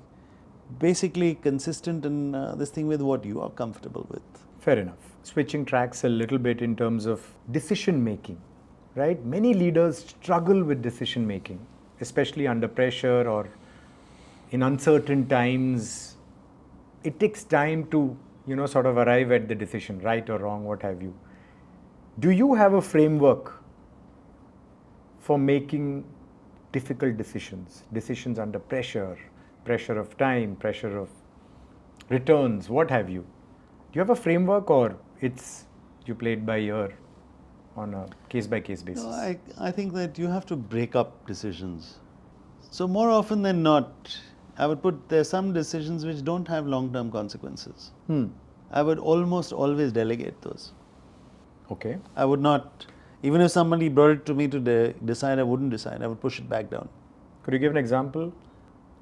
basically consistent in this thing with what you are comfortable with. Fair enough. Switching tracks a little bit in terms of decision making, right? Many leaders struggle with decision making, especially under pressure or in uncertain times. It takes time to, sort of arrive at the decision, right or wrong, what have you. Do you have a framework for making difficult decisions under pressure of time, pressure of returns, what have you? Do you have a framework, or you play it by ear on a case-by-case basis? No, I think that you have to break up decisions. So more often than not, I would put there are some decisions which don't have long-term consequences. I would almost always delegate those. Okay. I would not, even if somebody brought it to me to decide, I wouldn't decide. I would push it back down. Could you give an example?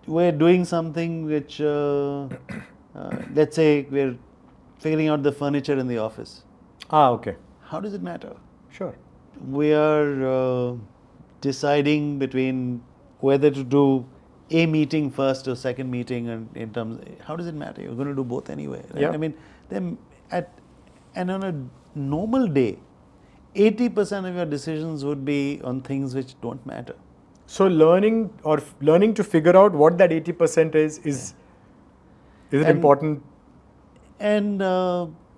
We're doing something which, let's say we're figuring out the furniture in the office. Okay. How does it matter? Sure. We are deciding between whether to do a meeting first or second meeting, and in terms, how does it matter? You're going to do both anyway, right? Yeah. I mean, and on a normal day, 80% of your decisions would be on things which don't matter. So learning to figure out what that 80% is an important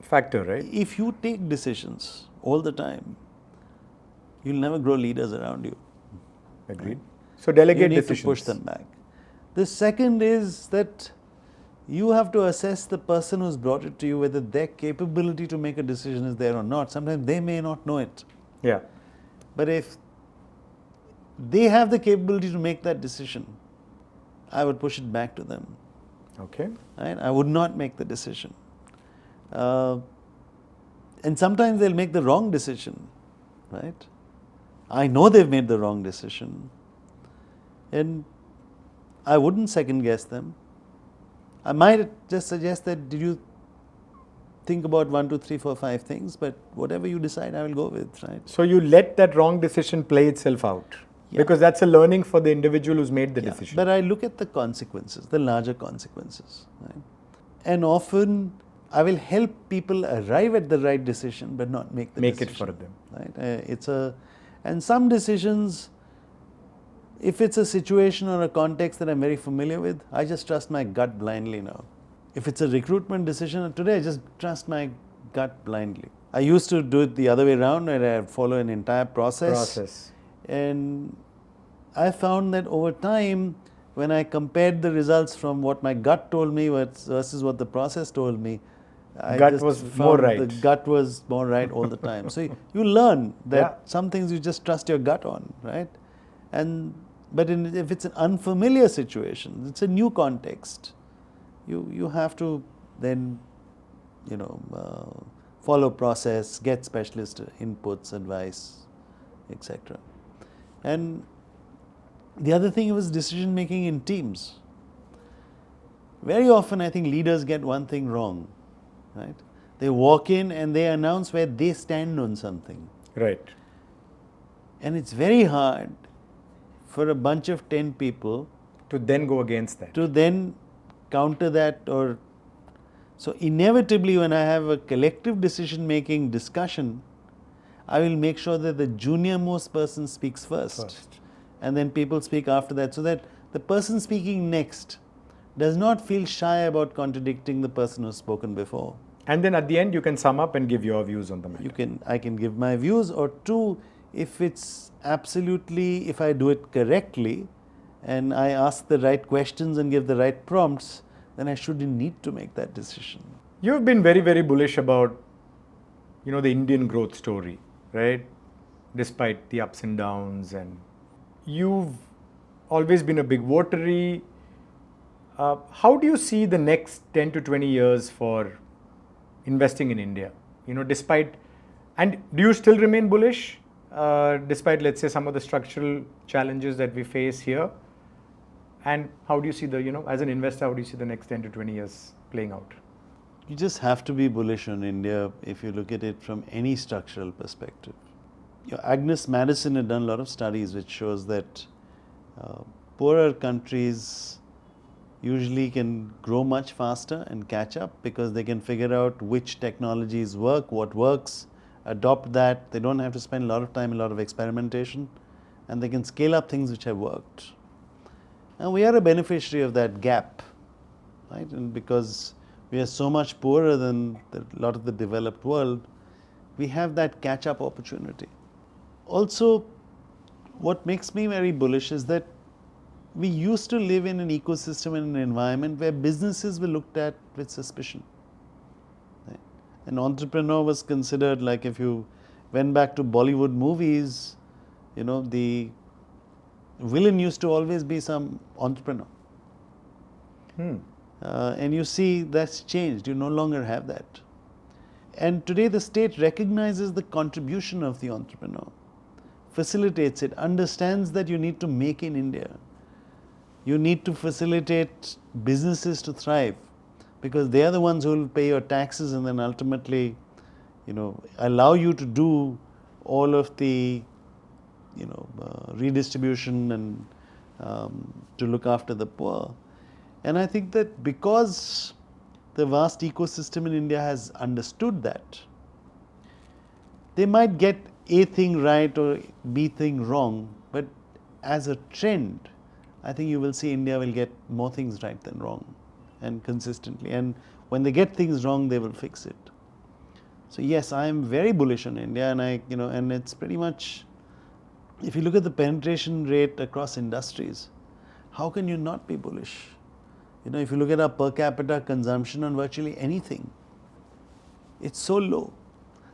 factor, right? If you take decisions all the time, you'll never grow leaders around you. Agreed. Right? So delegate decisions. You need to push them back. The second is that you have to assess the person who's brought it to you, whether their capability to make a decision is there or not. Sometimes they may not know it. Yeah. But if they have the capability to make that decision, I would push it back to them. Okay. Right? I would not make the decision. And sometimes they'll make the wrong decision, right? I know they've made the wrong decision. And I wouldn't second guess them. I might just suggest that, did you think about 1, 2, 3, 4, 5 things, but whatever you decide, I will go with, right? So you let that wrong decision play itself out. Yeah. Because that's a learning for the individual who's made the Yeah, decision. but I look at the consequences, the larger consequences, right? And often I will help people arrive at the right decision, but not make the decision. Make it for them. Right? And some decisions, if it's a situation or a context that I'm very familiar with, I just trust my gut blindly now. If it's a recruitment decision today, I just trust my gut blindly. I used to do it the other way around, where I follow an entire process. And I found that over time, when I compared the results from what my gut told me versus what the process told me, Gut was more right. The gut was more right all the time. So you learn that some things you just trust your gut on, right? But if it's an unfamiliar situation, it's a new context, you have to then, follow process, get specialist inputs, advice, etc. And the other thing was decision making in teams. Very often I think leaders get one thing wrong, right? They walk in and they announce where they stand on something. Right. And it's very hard for a bunch of 10 people to then go against that. To then counter that. So inevitably, when I have a collective decision making discussion, I will make sure that the junior most person speaks first. And then people speak after that, so that the person speaking next does not feel shy about contradicting the person who's spoken before. And then at the end, you can sum up and give your views on the matter. I can give my views, or two, if it's absolutely, if I do it correctly and I ask the right questions and give the right prompts, then I shouldn't need to make that decision. You've been very, very bullish about, the Indian growth story, right? Despite the ups and downs, and you've always been a big votary. How do you see the next 10 to 20 years for investing in India? And do you still remain bullish despite, let's say, some of the structural challenges that we face here? And how do you see as an investor, how do you see the next 10 to 20 years playing out? You just have to be bullish on India if you look at it from any structural perspective. Agnes Madison had done a lot of studies which shows that poorer countries usually can grow much faster and catch up because they can figure out which technologies work, what works, adopt that. They don't have to spend a lot of time, a lot of experimentation, and they can scale up things which have worked. And we are a beneficiary of that gap, right? And because we are so much poorer than a lot of the developed world, we have that catch-up opportunity. Also, what makes me very bullish is that we used to live in an ecosystem and an environment where businesses were looked at with suspicion. Right? An entrepreneur was considered, like if you went back to Bollywood movies, the villain used to always be some entrepreneur. And you see that's changed. You no longer have that. And today the state recognizes the contribution of the entrepreneur, facilitates it, understands that you need to make in India. You need to facilitate businesses to thrive because they are the ones who will pay your taxes and then ultimately, allow you to do all of the, redistribution and to look after the poor. And I think that because the vast ecosystem in India has understood that, they might get A thing right or B thing wrong, but as a trend, I think you will see India will get more things right than wrong, and consistently. And when they get things wrong, they will fix it. So yes, I am very bullish on India, and and it's pretty much, if you look at the penetration rate across industries, how can you not be bullish? If you look at our per capita consumption on virtually anything, it's so low.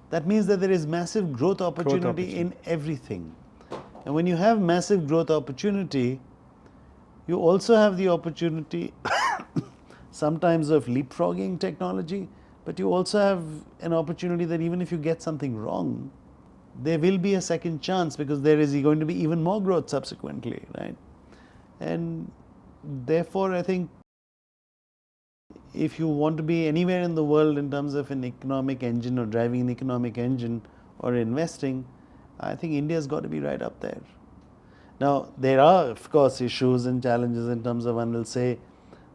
That means that there is massive growth opportunity in everything. And when you have massive growth opportunity, you also have the opportunity sometimes of leapfrogging technology, But you also have an opportunity that even if you get something wrong, there will be a second chance because there is going to be even more growth subsequently, right? And therefore, I think if you want to be anywhere in the world in terms of an economic engine or driving an economic engine or investing, I think India's got to be right up there. Now, there are, of course, issues and challenges in terms of, one will say,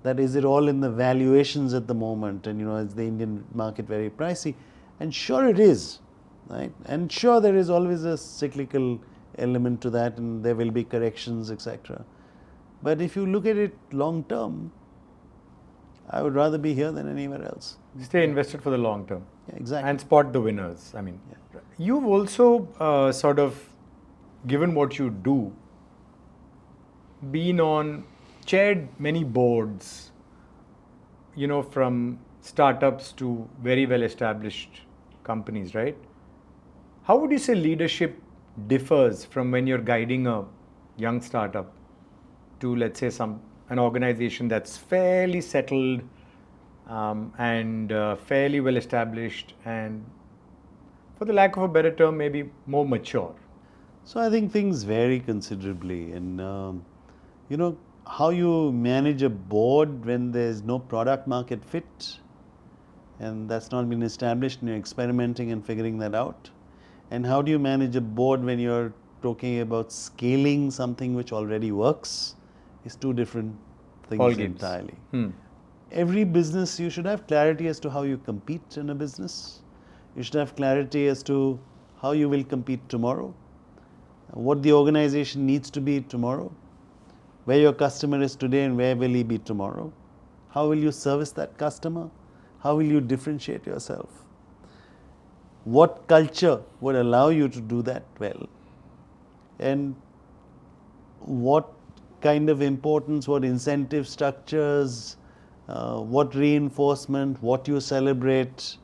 that is it all in the valuations at the moment, and is the Indian market very pricey? And sure it is, right? And sure there is always a cyclical element to that, and there will be corrections, etc. But if you look at it long term, I would rather be here than anywhere else. Stay invested for the long term. Yeah, exactly. And spot the winners. I mean, you've also sort of, given what you do, chaired many boards, from startups to very well established companies, right? How would you say leadership differs from when you're guiding a young startup to, let's say, an organization that's fairly settled and fairly well established and, for the lack of a better term, maybe more mature? So I think things vary considerably, and how you manage a board when there's no product market fit and that's not been established and you're experimenting and figuring that out, and how do you manage a board when you're talking about scaling something which already works, is two different things entirely. Every business, you should have clarity as to how you compete in a business. You should have clarity as to how you will compete tomorrow, what the organization needs to be tomorrow, where your customer is today and where will he be tomorrow. How will you service that customer? How will you differentiate yourself? What culture would allow you to do that well? And what kind of importance, what incentive structures, what reinforcement, what you celebrate,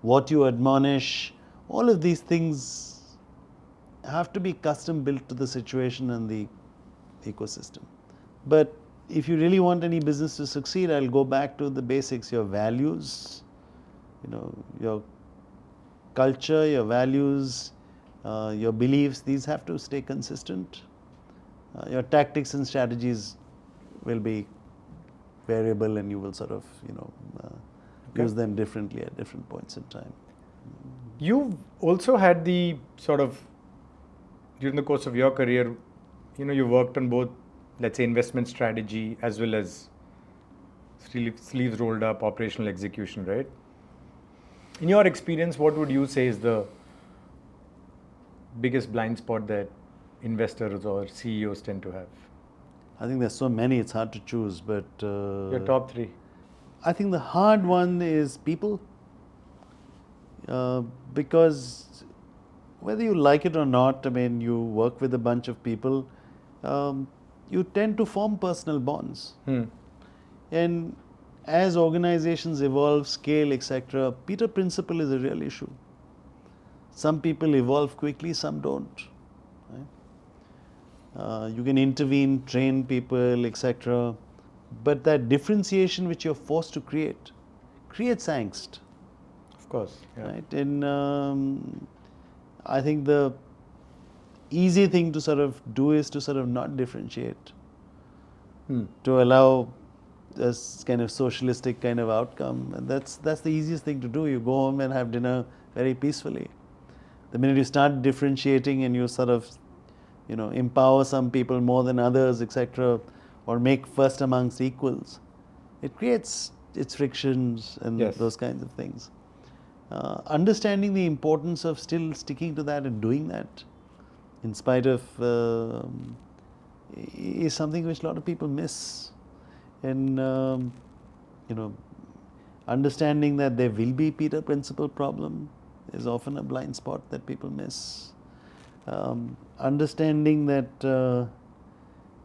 what you admonish, all of these things have to be custom built to the situation and the ecosystem. But if you really want any business to succeed, I'll go back to the basics, your values, your culture, your values, your beliefs, these have to stay consistent. Your tactics and strategies will be variable and you will sort of, use them differently at different points in time. You've also had during the course of your career, you worked on both, let's say, investment strategy as well as sleeves rolled up operational execution, right? In your experience, what would you say is the biggest blind spot that investors or CEOs tend to have? I think there's so many, it's hard to choose, but... your top three. I think the hard one is people, because whether you like it or not, you work with a bunch of people, you tend to form personal bonds. And as organizations evolve, scale, etc., Peter Principle is a real issue. Some people evolve quickly, some don't. Right? You can intervene, train people, etc., but that differentiation which you're forced to create creates angst. Of course. Yeah. Right? And I think the easy thing to sort of do is to sort of not differentiate, to allow this kind of socialistic kind of outcome, and that's the easiest thing to do. You go home and have dinner very peacefully. The minute you start differentiating and you sort of, empower some people more than others, etc., or make first amongst equals, it creates its frictions and those kinds of things. Understanding the importance of still sticking to that and doing that, in spite of, is something which a lot of people miss. And understanding that there will be Peter Principle problem is often a blind spot that people miss. Understanding that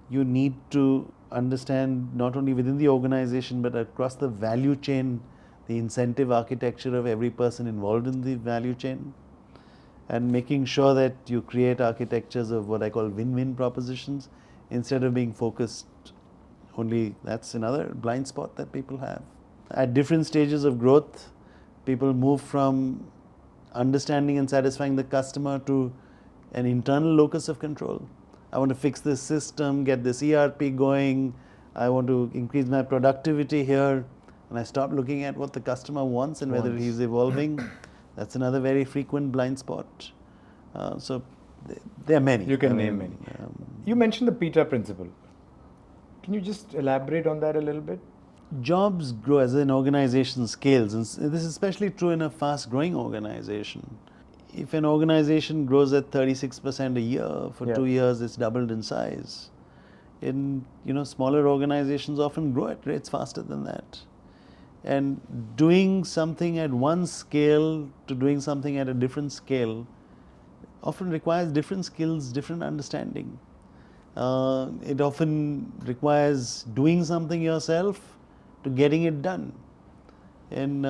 you need to understand not only within the organization but across the value chain, the incentive architecture of every person involved in the value chain, and making sure that you create architectures of what I call win-win propositions instead of being focused only. That's another blind spot that people have. At different stages of growth, People move from understanding and satisfying the customer to an internal locus of control. I want to fix this system, get this ERP going, I want to increase my productivity here, and I stop looking at what the customer wants and whether he's evolving. That's another very frequent blind spot. So there are many. You can name many. You mentioned the Peter principle. Can you just elaborate on that a little bit? Jobs grow as an organization scales, and this is especially true in a fast-growing organization. If an organization grows at 36% a year for 2 years, it's doubled in size. In smaller organizations often grow at rates faster than that. And doing something at one scale to doing something at a different scale often requires different skills, different understanding. It often requires doing something yourself to getting it done. And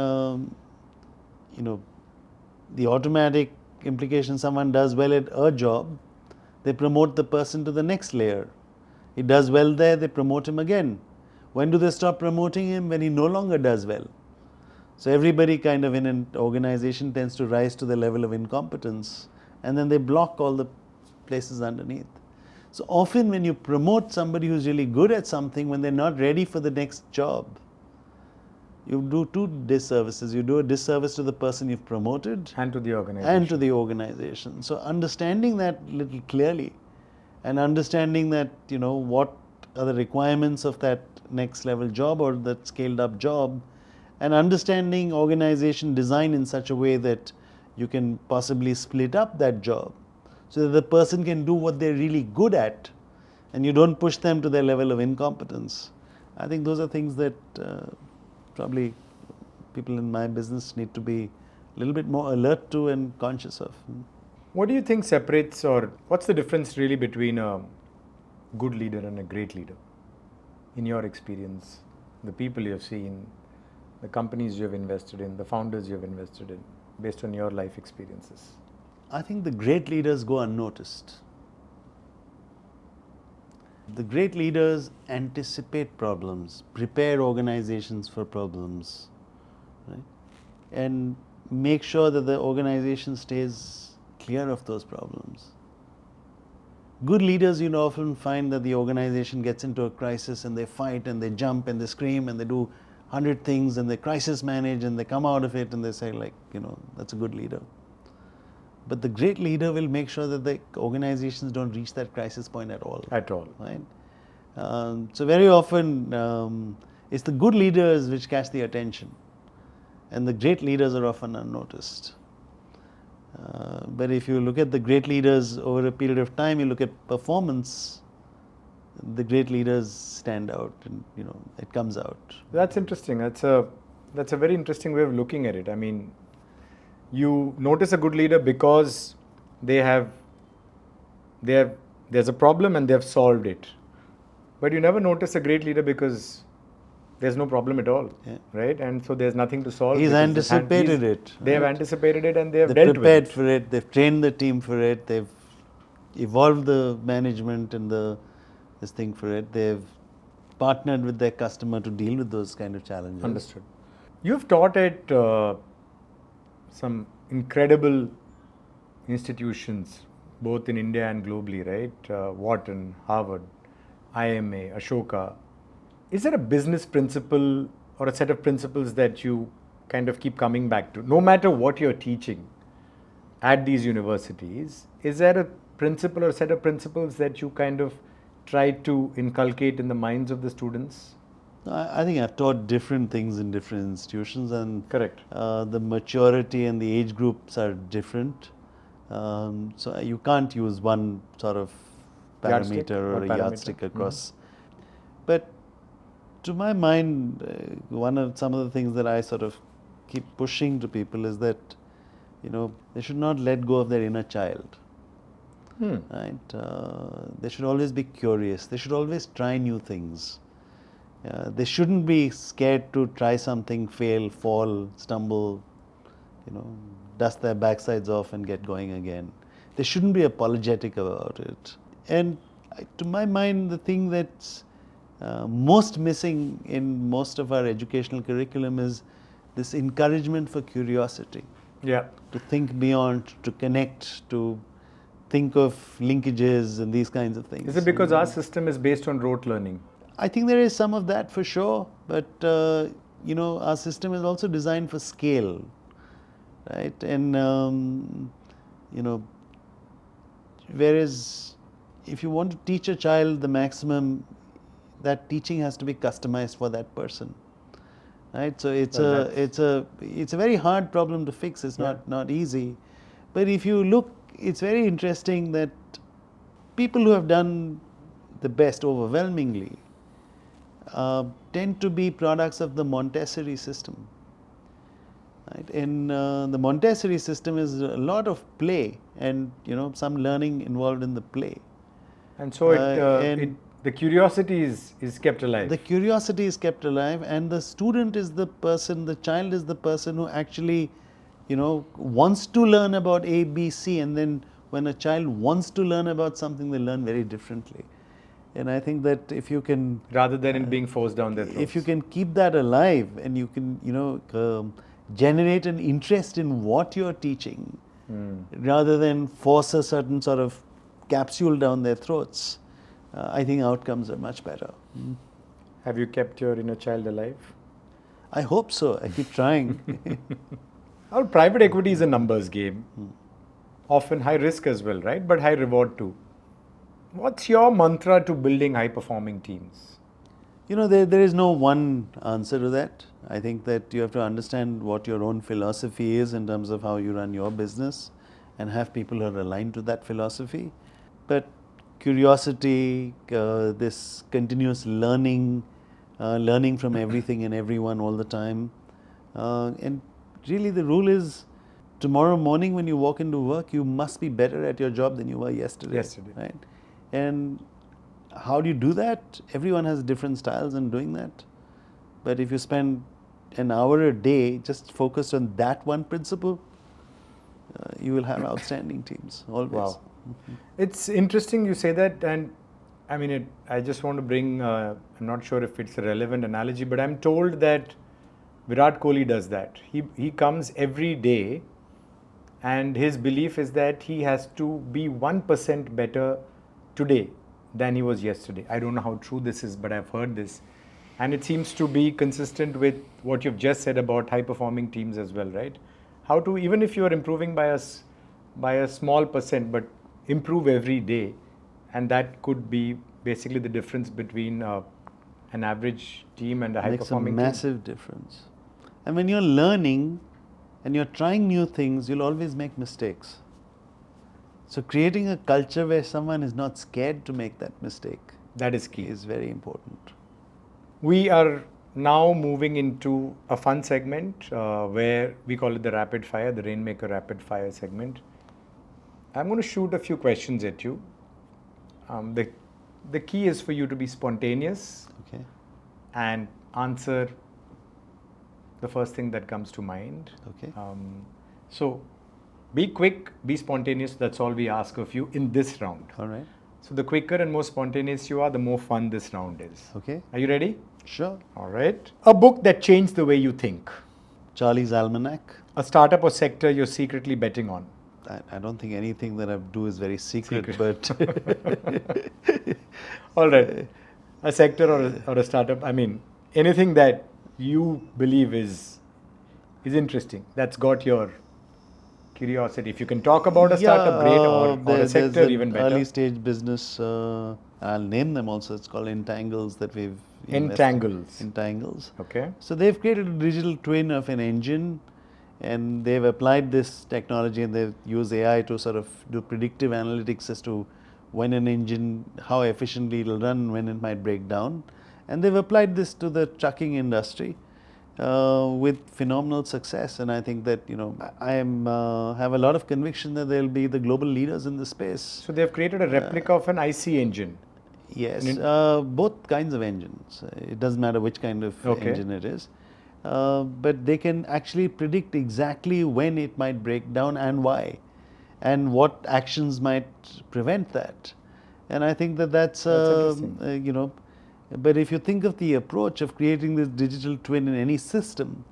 the automatic implication, someone does well at a job, they promote the person to the next layer. He does well there, they promote him again. When do they stop promoting him? When he no longer does well. So everybody kind of in an organization tends to rise to the level of incompetence, and then they block all the places underneath. So often when you promote somebody who's really good at something, when they're not ready for the next job, you do two disservices. You do a disservice to the person you've promoted and to the organization. And to the organization. So understanding that little clearly and understanding that, what are the requirements of that next level job or that scaled up job, and understanding organization design in such a way that you can possibly split up that job so that the person can do what they're really good at and you don't push them to their level of incompetence. I think those are things that probably people in my business need to be a little bit more alert to and conscious of. What do you think separates, or what's the difference really between a good leader and a great leader? In your experience, the people you have seen, the companies you have invested in, the founders you have invested in, based on your life experiences? I think the great leaders go unnoticed. The great leaders anticipate problems, prepare organizations for problems, right? And make sure that the organization stays clear of those problems. Good leaders, often find that the organization gets into a crisis and they fight and they jump and they scream and they do 100 things and they crisis manage and they come out of it and they say that's a good leader. But the great leader will make sure that the organizations don't reach that crisis point at all. At all. Right? So very often it's the good leaders which catch the attention and the great leaders are often unnoticed. But if you look at the great leaders over a period of time, you look at performance, the great leaders stand out and it comes out. That's interesting. That's a very interesting way of looking at it. I mean, you notice a good leader because there's a problem and they have solved it. But you never notice a great leader because there's no problem at all, right? And so there's nothing to solve. He's anticipated it. They have anticipated it and they have They've dealt with it. prepared for it. They've trained the team for it. They've evolved the management and this thing for it. They've partnered with their customer to deal with those kind of challenges. Understood. You've taught at some incredible institutions, both in India and globally, right? Wharton, Harvard, IMA, Ashoka. Is there a business principle or a set of principles that you kind of keep coming back to? No matter what you're teaching at these universities, is there a principle or set of principles that you kind of try to inculcate in the minds of the students? I think I've taught different things in different institutions, and correct. The maturity and the age groups are different. So you can't use one sort of parameter or a yardstick across. But to my mind, some of the things that I sort of keep pushing to people is that, they should not let go of their inner child. Right? They should always be curious. They should always try new things. They shouldn't be scared to try something, fail, fall, stumble, dust their backsides off and get going again. They shouldn't be apologetic about it. And to my mind, the thing that's most missing in most of our educational curriculum is this encouragement for curiosity, Yeah. to think beyond, to connect, to think of linkages and these kinds of things. Is it because our system is based on rote learning? I think there is some of that for sure, but our system is also designed for scale, right? And whereas if you want to teach a child the maximum, that teaching has to be customized for that person, right? So it's a very hard problem to fix. It's not easy, but if you look, it's very interesting that people who have done the best overwhelmingly tend to be products of the Montessori system. Right? And the Montessori system is a lot of play and some learning involved in the play. And so the curiosity is kept alive. The curiosity is kept alive, and the student is the person, the child is the person who actually wants to learn about A, B, C, and then when a child wants to learn about something, they learn very differently. And I think that if you can, rather than it being forced down their throats. If you can keep that alive and you can, generate an interest in what you're teaching, rather than force a certain sort of capsule down their throats, I think outcomes are much better. Have you kept your inner child alive? I hope so. I keep trying. Our private equity is a numbers game. Often high risk as well, right? But high reward too. What's your mantra to building high performing teams? There is no one answer to that. I think that you have to understand what your own philosophy is in terms of how you run your business and have people who are aligned to that philosophy. But curiosity, this continuous learning, learning from everything and everyone all the time. And really the rule is, tomorrow morning when you walk into work, you must be better at your job than you were yesterday. Right? And how do you do that? Everyone has different styles in doing that. But if you spend an hour a day just focused on that one principle, you will have outstanding teams, always. Wow. It's interesting you say that, and I mean, I just want to bring, I'm not sure if it's a relevant analogy, but I'm told that Virat Kohli does that. He comes every day, and his belief is that he has to be 1% better today than he was yesterday. I don't know how true this is, but I've heard this. And it seems to be consistent with what you've just said about high performing teams as well, right? How to, even if you are improving by a small percent, but improve every day. And that could be basically the difference between an average team and a high performing team. Makes a massive difference. And when you're learning and you're trying new things, you'll always make mistakes. So creating a culture where someone is not scared to make that mistake, that is key, is very important. We are now moving into a fun segment where we call it the rapid fire, the Rainmaker rapid fire segment. I'm going to shoot a few questions at you. The key is for you to be spontaneous, okay, and answer the first thing that comes to mind. Okay. So be quick, be spontaneous. That's all we ask of you in this round. All right. So the quicker and more spontaneous you are, the more fun this round is. Okay. Are you ready? Sure. All right. A book that changed the way you think. Charlie's Almanac. A startup or sector you're secretly betting on. I don't think anything that I do is very secret. But all right. A sector or a startup, I mean, anything that you believe is interesting, that's got your curiosity. If you can talk about a startup, great, or a sector, even better. Early stage business, I'll name them also. It's called Entangles that we've Entangles. Okay. So they've created a digital twin of an engine, and they've applied this technology, and they've used AI to sort of do predictive analytics as to when an engine, how efficiently it'll run, when it might break down. And they've applied this to the trucking industry with phenomenal success. And I think that, I have a lot of conviction that they'll be the global leaders in the space. So they've created a replica of an IC engine. Yes, both kinds of engines. It doesn't matter which kind of engine it is. But they can actually predict exactly when it might break down and why, and what actions might prevent that. And I think that's but if you think of the approach of creating this digital twin in any system,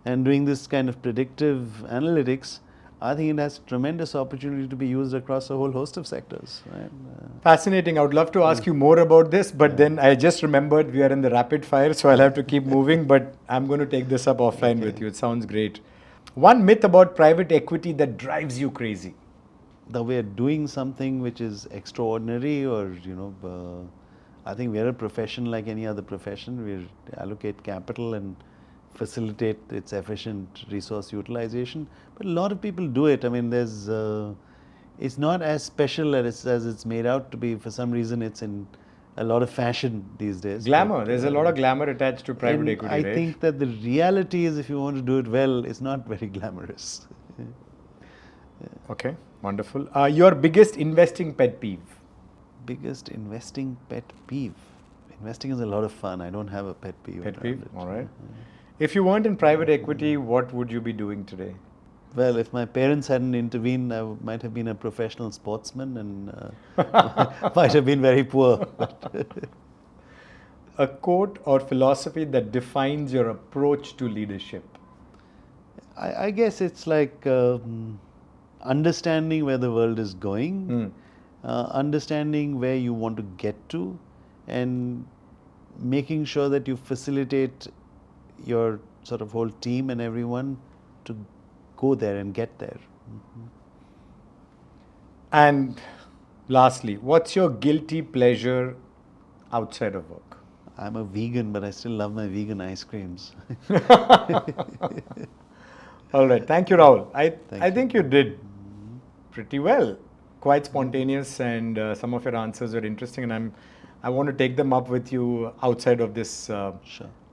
And doing this kind of predictive analytics, I think it has tremendous opportunity to be used across a whole host of sectors. Right? Fascinating. I would love to ask you more about this, but then I just remembered we are in the rapid fire, so I'll have to keep moving, but I'm going to take this up offline with you. It sounds great. One myth about private equity that drives you crazy. That we're doing something which is extraordinary, or I think we're a profession like any other profession. We allocate capital and facilitate its efficient resource utilization. But a lot of people do it. I mean, it's not as special as it's made out to be. For some reason, it's in a lot of fashion these days. Glamour. But, There's a lot of glamour attached to private equity, I right? think that the reality is, if you want to do it well, it's not very glamorous. Okay, wonderful. Your biggest investing pet peeve? Biggest investing pet peeve. Investing is a lot of fun. I don't have a pet peeve. Pet peeve, it. all right. If you weren't in private equity, what would you be doing today? Well, if my parents hadn't intervened, I might have been a professional sportsman and might have been very poor. A quote or philosophy that defines your approach to leadership? I guess it's like understanding where the world is going, understanding where you want to get to, and making sure that you facilitate your sort of whole team and everyone to go there and get there. And lastly, what's your guilty pleasure outside of work? I'm a vegan, but I still love my vegan ice creams. All right. Thank you, Rahul. I you. think you did pretty well. Quite spontaneous, and some of your answers were interesting, and I want to take them up with you outside of this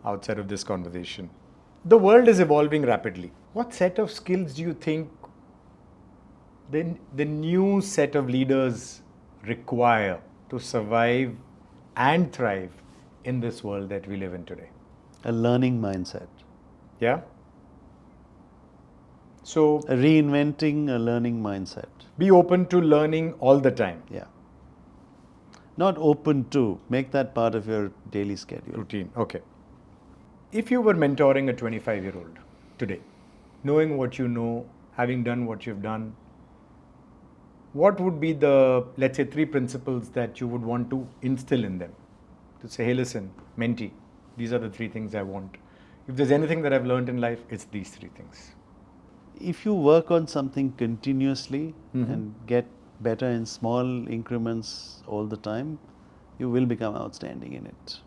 outside of this conversation. The world is evolving rapidly. What set of skills do you think the new set of leaders require to survive and thrive in this world that we live in today? A learning mindset. Yeah? So, A reinventing a learning mindset. be open to learning all the time. Yeah. Not open to, make that part of your daily schedule. Routine. Okay. If you were mentoring a 25-year-old today, knowing what you know, having done what you've done, what would be the, let's say, 3 principles that you would want to instill in them? To say, hey, listen, mentee, these are the 3 things I want. If there's anything that I've learned in life, it's these 3 things. If you work on something continuously and get better in small increments all the time, you will become outstanding in it.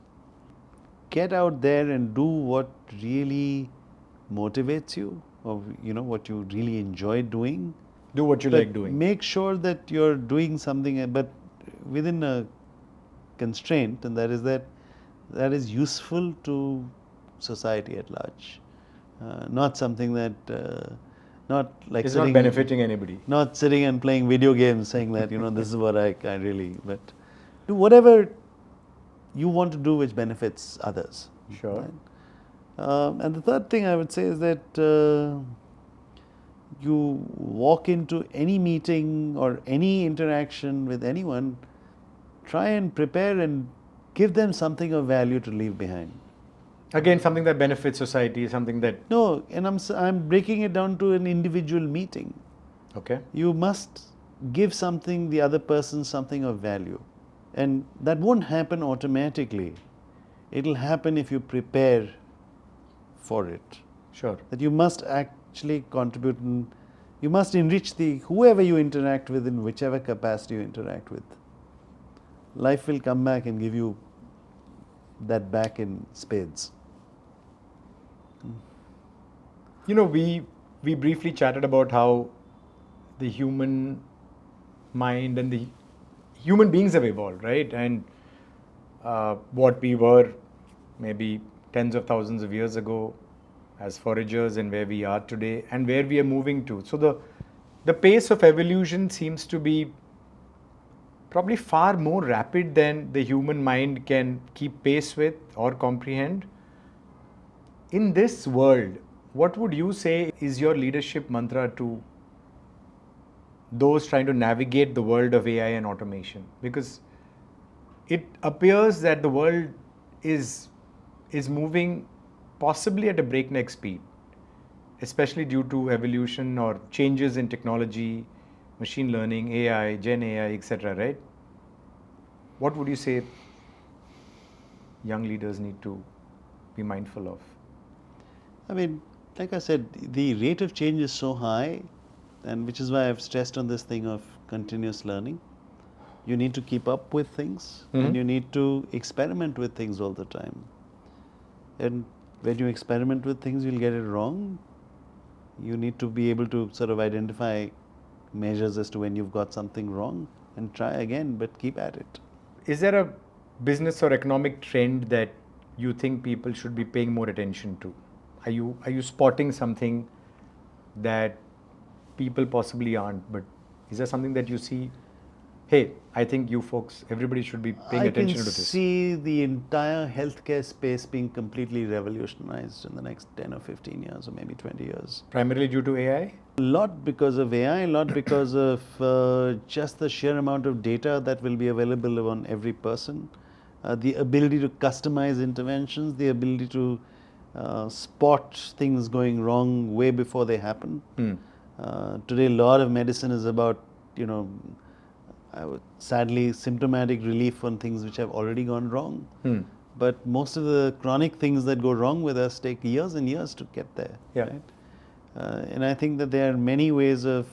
Get out there and do what really motivates you, or what you really enjoy doing. Do what you But like doing. Make sure that you're doing something, but within a constraint, and that is useful to society at large. Not something that not like It's sitting, not benefiting anybody. not sitting and playing video games, saying that this is what I really. But do whatever you want to do which benefits others. Sure. Right? And the third thing I would say is that you walk into any meeting or any interaction with anyone, try and prepare and give them something of value to leave behind. Again, something that benefits society, something that... No, and I'm breaking it down to an individual meeting. Okay. You must give the other person something of value. And that won't happen automatically. It'll happen if you prepare for it. Sure. That you must actually contribute, and you must enrich whoever you interact with in whichever capacity you interact with. Life will come back and give you that back in spades. We briefly chatted about how the human mind and the human beings have evolved, right? And what we were maybe tens of thousands of years ago as foragers, and where we are today, and where we are moving to. So the pace of evolution seems to be probably far more rapid than the human mind can keep pace with or comprehend. In this world, what would you say is your leadership mantra to those trying to navigate the world of AI and automation? Because it appears that the world is moving possibly at a breakneck speed. especially due to evolution or changes in technology, machine learning, AI, Gen AI, etc., right? What would you say young leaders need to be mindful of? I mean, like I said, the rate of change is so high, and which is why I've stressed on this thing of continuous learning. You need to keep up with things, and you need to experiment with things all the time. And when you experiment with things, you'll get it wrong. You need to be able to sort of identify measures as to when you've got something wrong and try again, but keep at it. Is there a business or economic trend that you think people should be paying more attention to? Are you spotting something that people possibly aren't, but is there something that you see, hey, I think you folks, everybody should be paying attention to this? I can see the entire healthcare space being completely revolutionized in the next 10 or 15 years or maybe 20 years. Primarily due to AI? A lot because of AI, a lot because of just the sheer amount of data that will be available on every person, the ability to customize interventions, the ability to spot things going wrong way before they happen. Today, a lot of medicine is about, sadly, symptomatic relief on things which have already gone wrong. But most of the chronic things that go wrong with us take years and years to get there. Yeah. Right? And I think that there are many ways of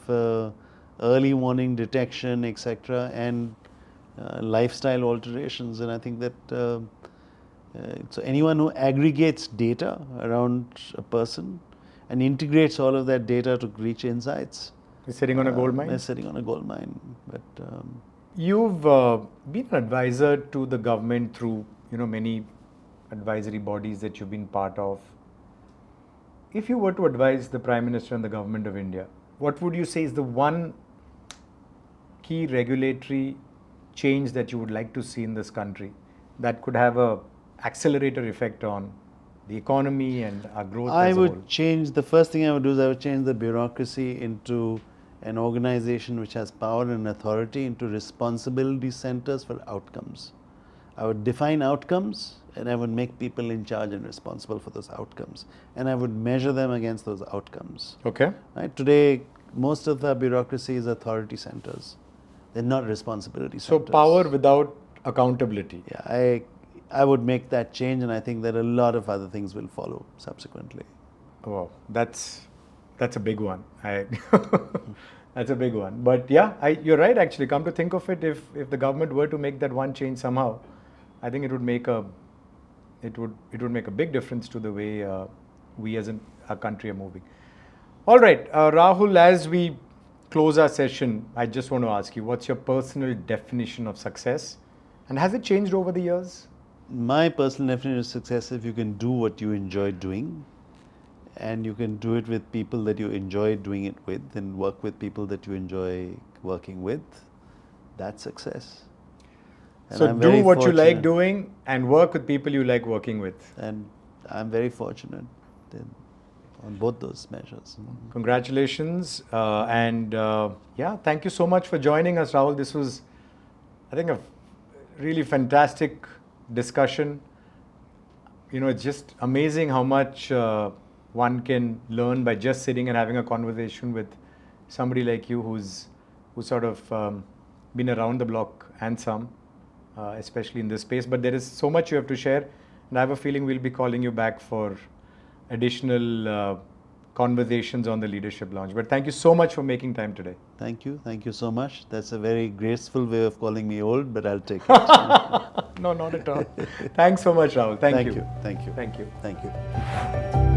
early warning detection, etc., and lifestyle alterations. And I think that so anyone who aggregates data around a person and integrates all of that data to reach insights is sitting on a gold mine? Is sitting on a gold mine. But you've been an advisor to the government through many advisory bodies that you've been part of. If you were to advise the Prime Minister and the Government of India, what would you say is the one key regulatory change that you would like to see in this country that could have a accelerator effect on the economy and our growth I as a would whole? change, the first thing I would do is I would change the bureaucracy into an organization which has power and authority into responsibility centers for outcomes. I would define outcomes and I would make people in charge and responsible for those outcomes. And I would measure them against those outcomes. Okay. Right? Today, most of the bureaucracy is authority centers. They're not responsibility So centers. power without accountability. Yeah, I would make that change, and I think that a lot of other things will follow subsequently. Wow, that's a big one. That's a big one. But yeah, you're right actually. Come to think of it, if the government were to make that one change somehow, I think it would make a big difference to the way we as a country are moving. All right, Rahul, as we close our session, I just want to ask you, what's your personal definition of success? And has it changed over the years? My personal definition of success is if you can do what you enjoy doing, and you can do it with people that you enjoy doing it with, and work with people that you enjoy working with, that's success. And so I'm do very what you like fortunate. doing and work with people you like working with. And I'm very fortunate on both those measures. Congratulations. Yeah, thank you so much for joining us, Rahul. This was, I think, a really fantastic discussion. It's just amazing how much one can learn by just sitting and having a conversation with somebody like you who's sort of been around the block and some, especially in this space. But there is so much you have to share, and I have a feeling we'll be calling you back for additional conversations on the Leadership Lounge. But thank you so much for making time today. Thank you so much. That's a very graceful way of calling me old, but I'll take it. No, not at all. Thanks so much, Rahul. Thank you. Thank you. Thank you. Thank you.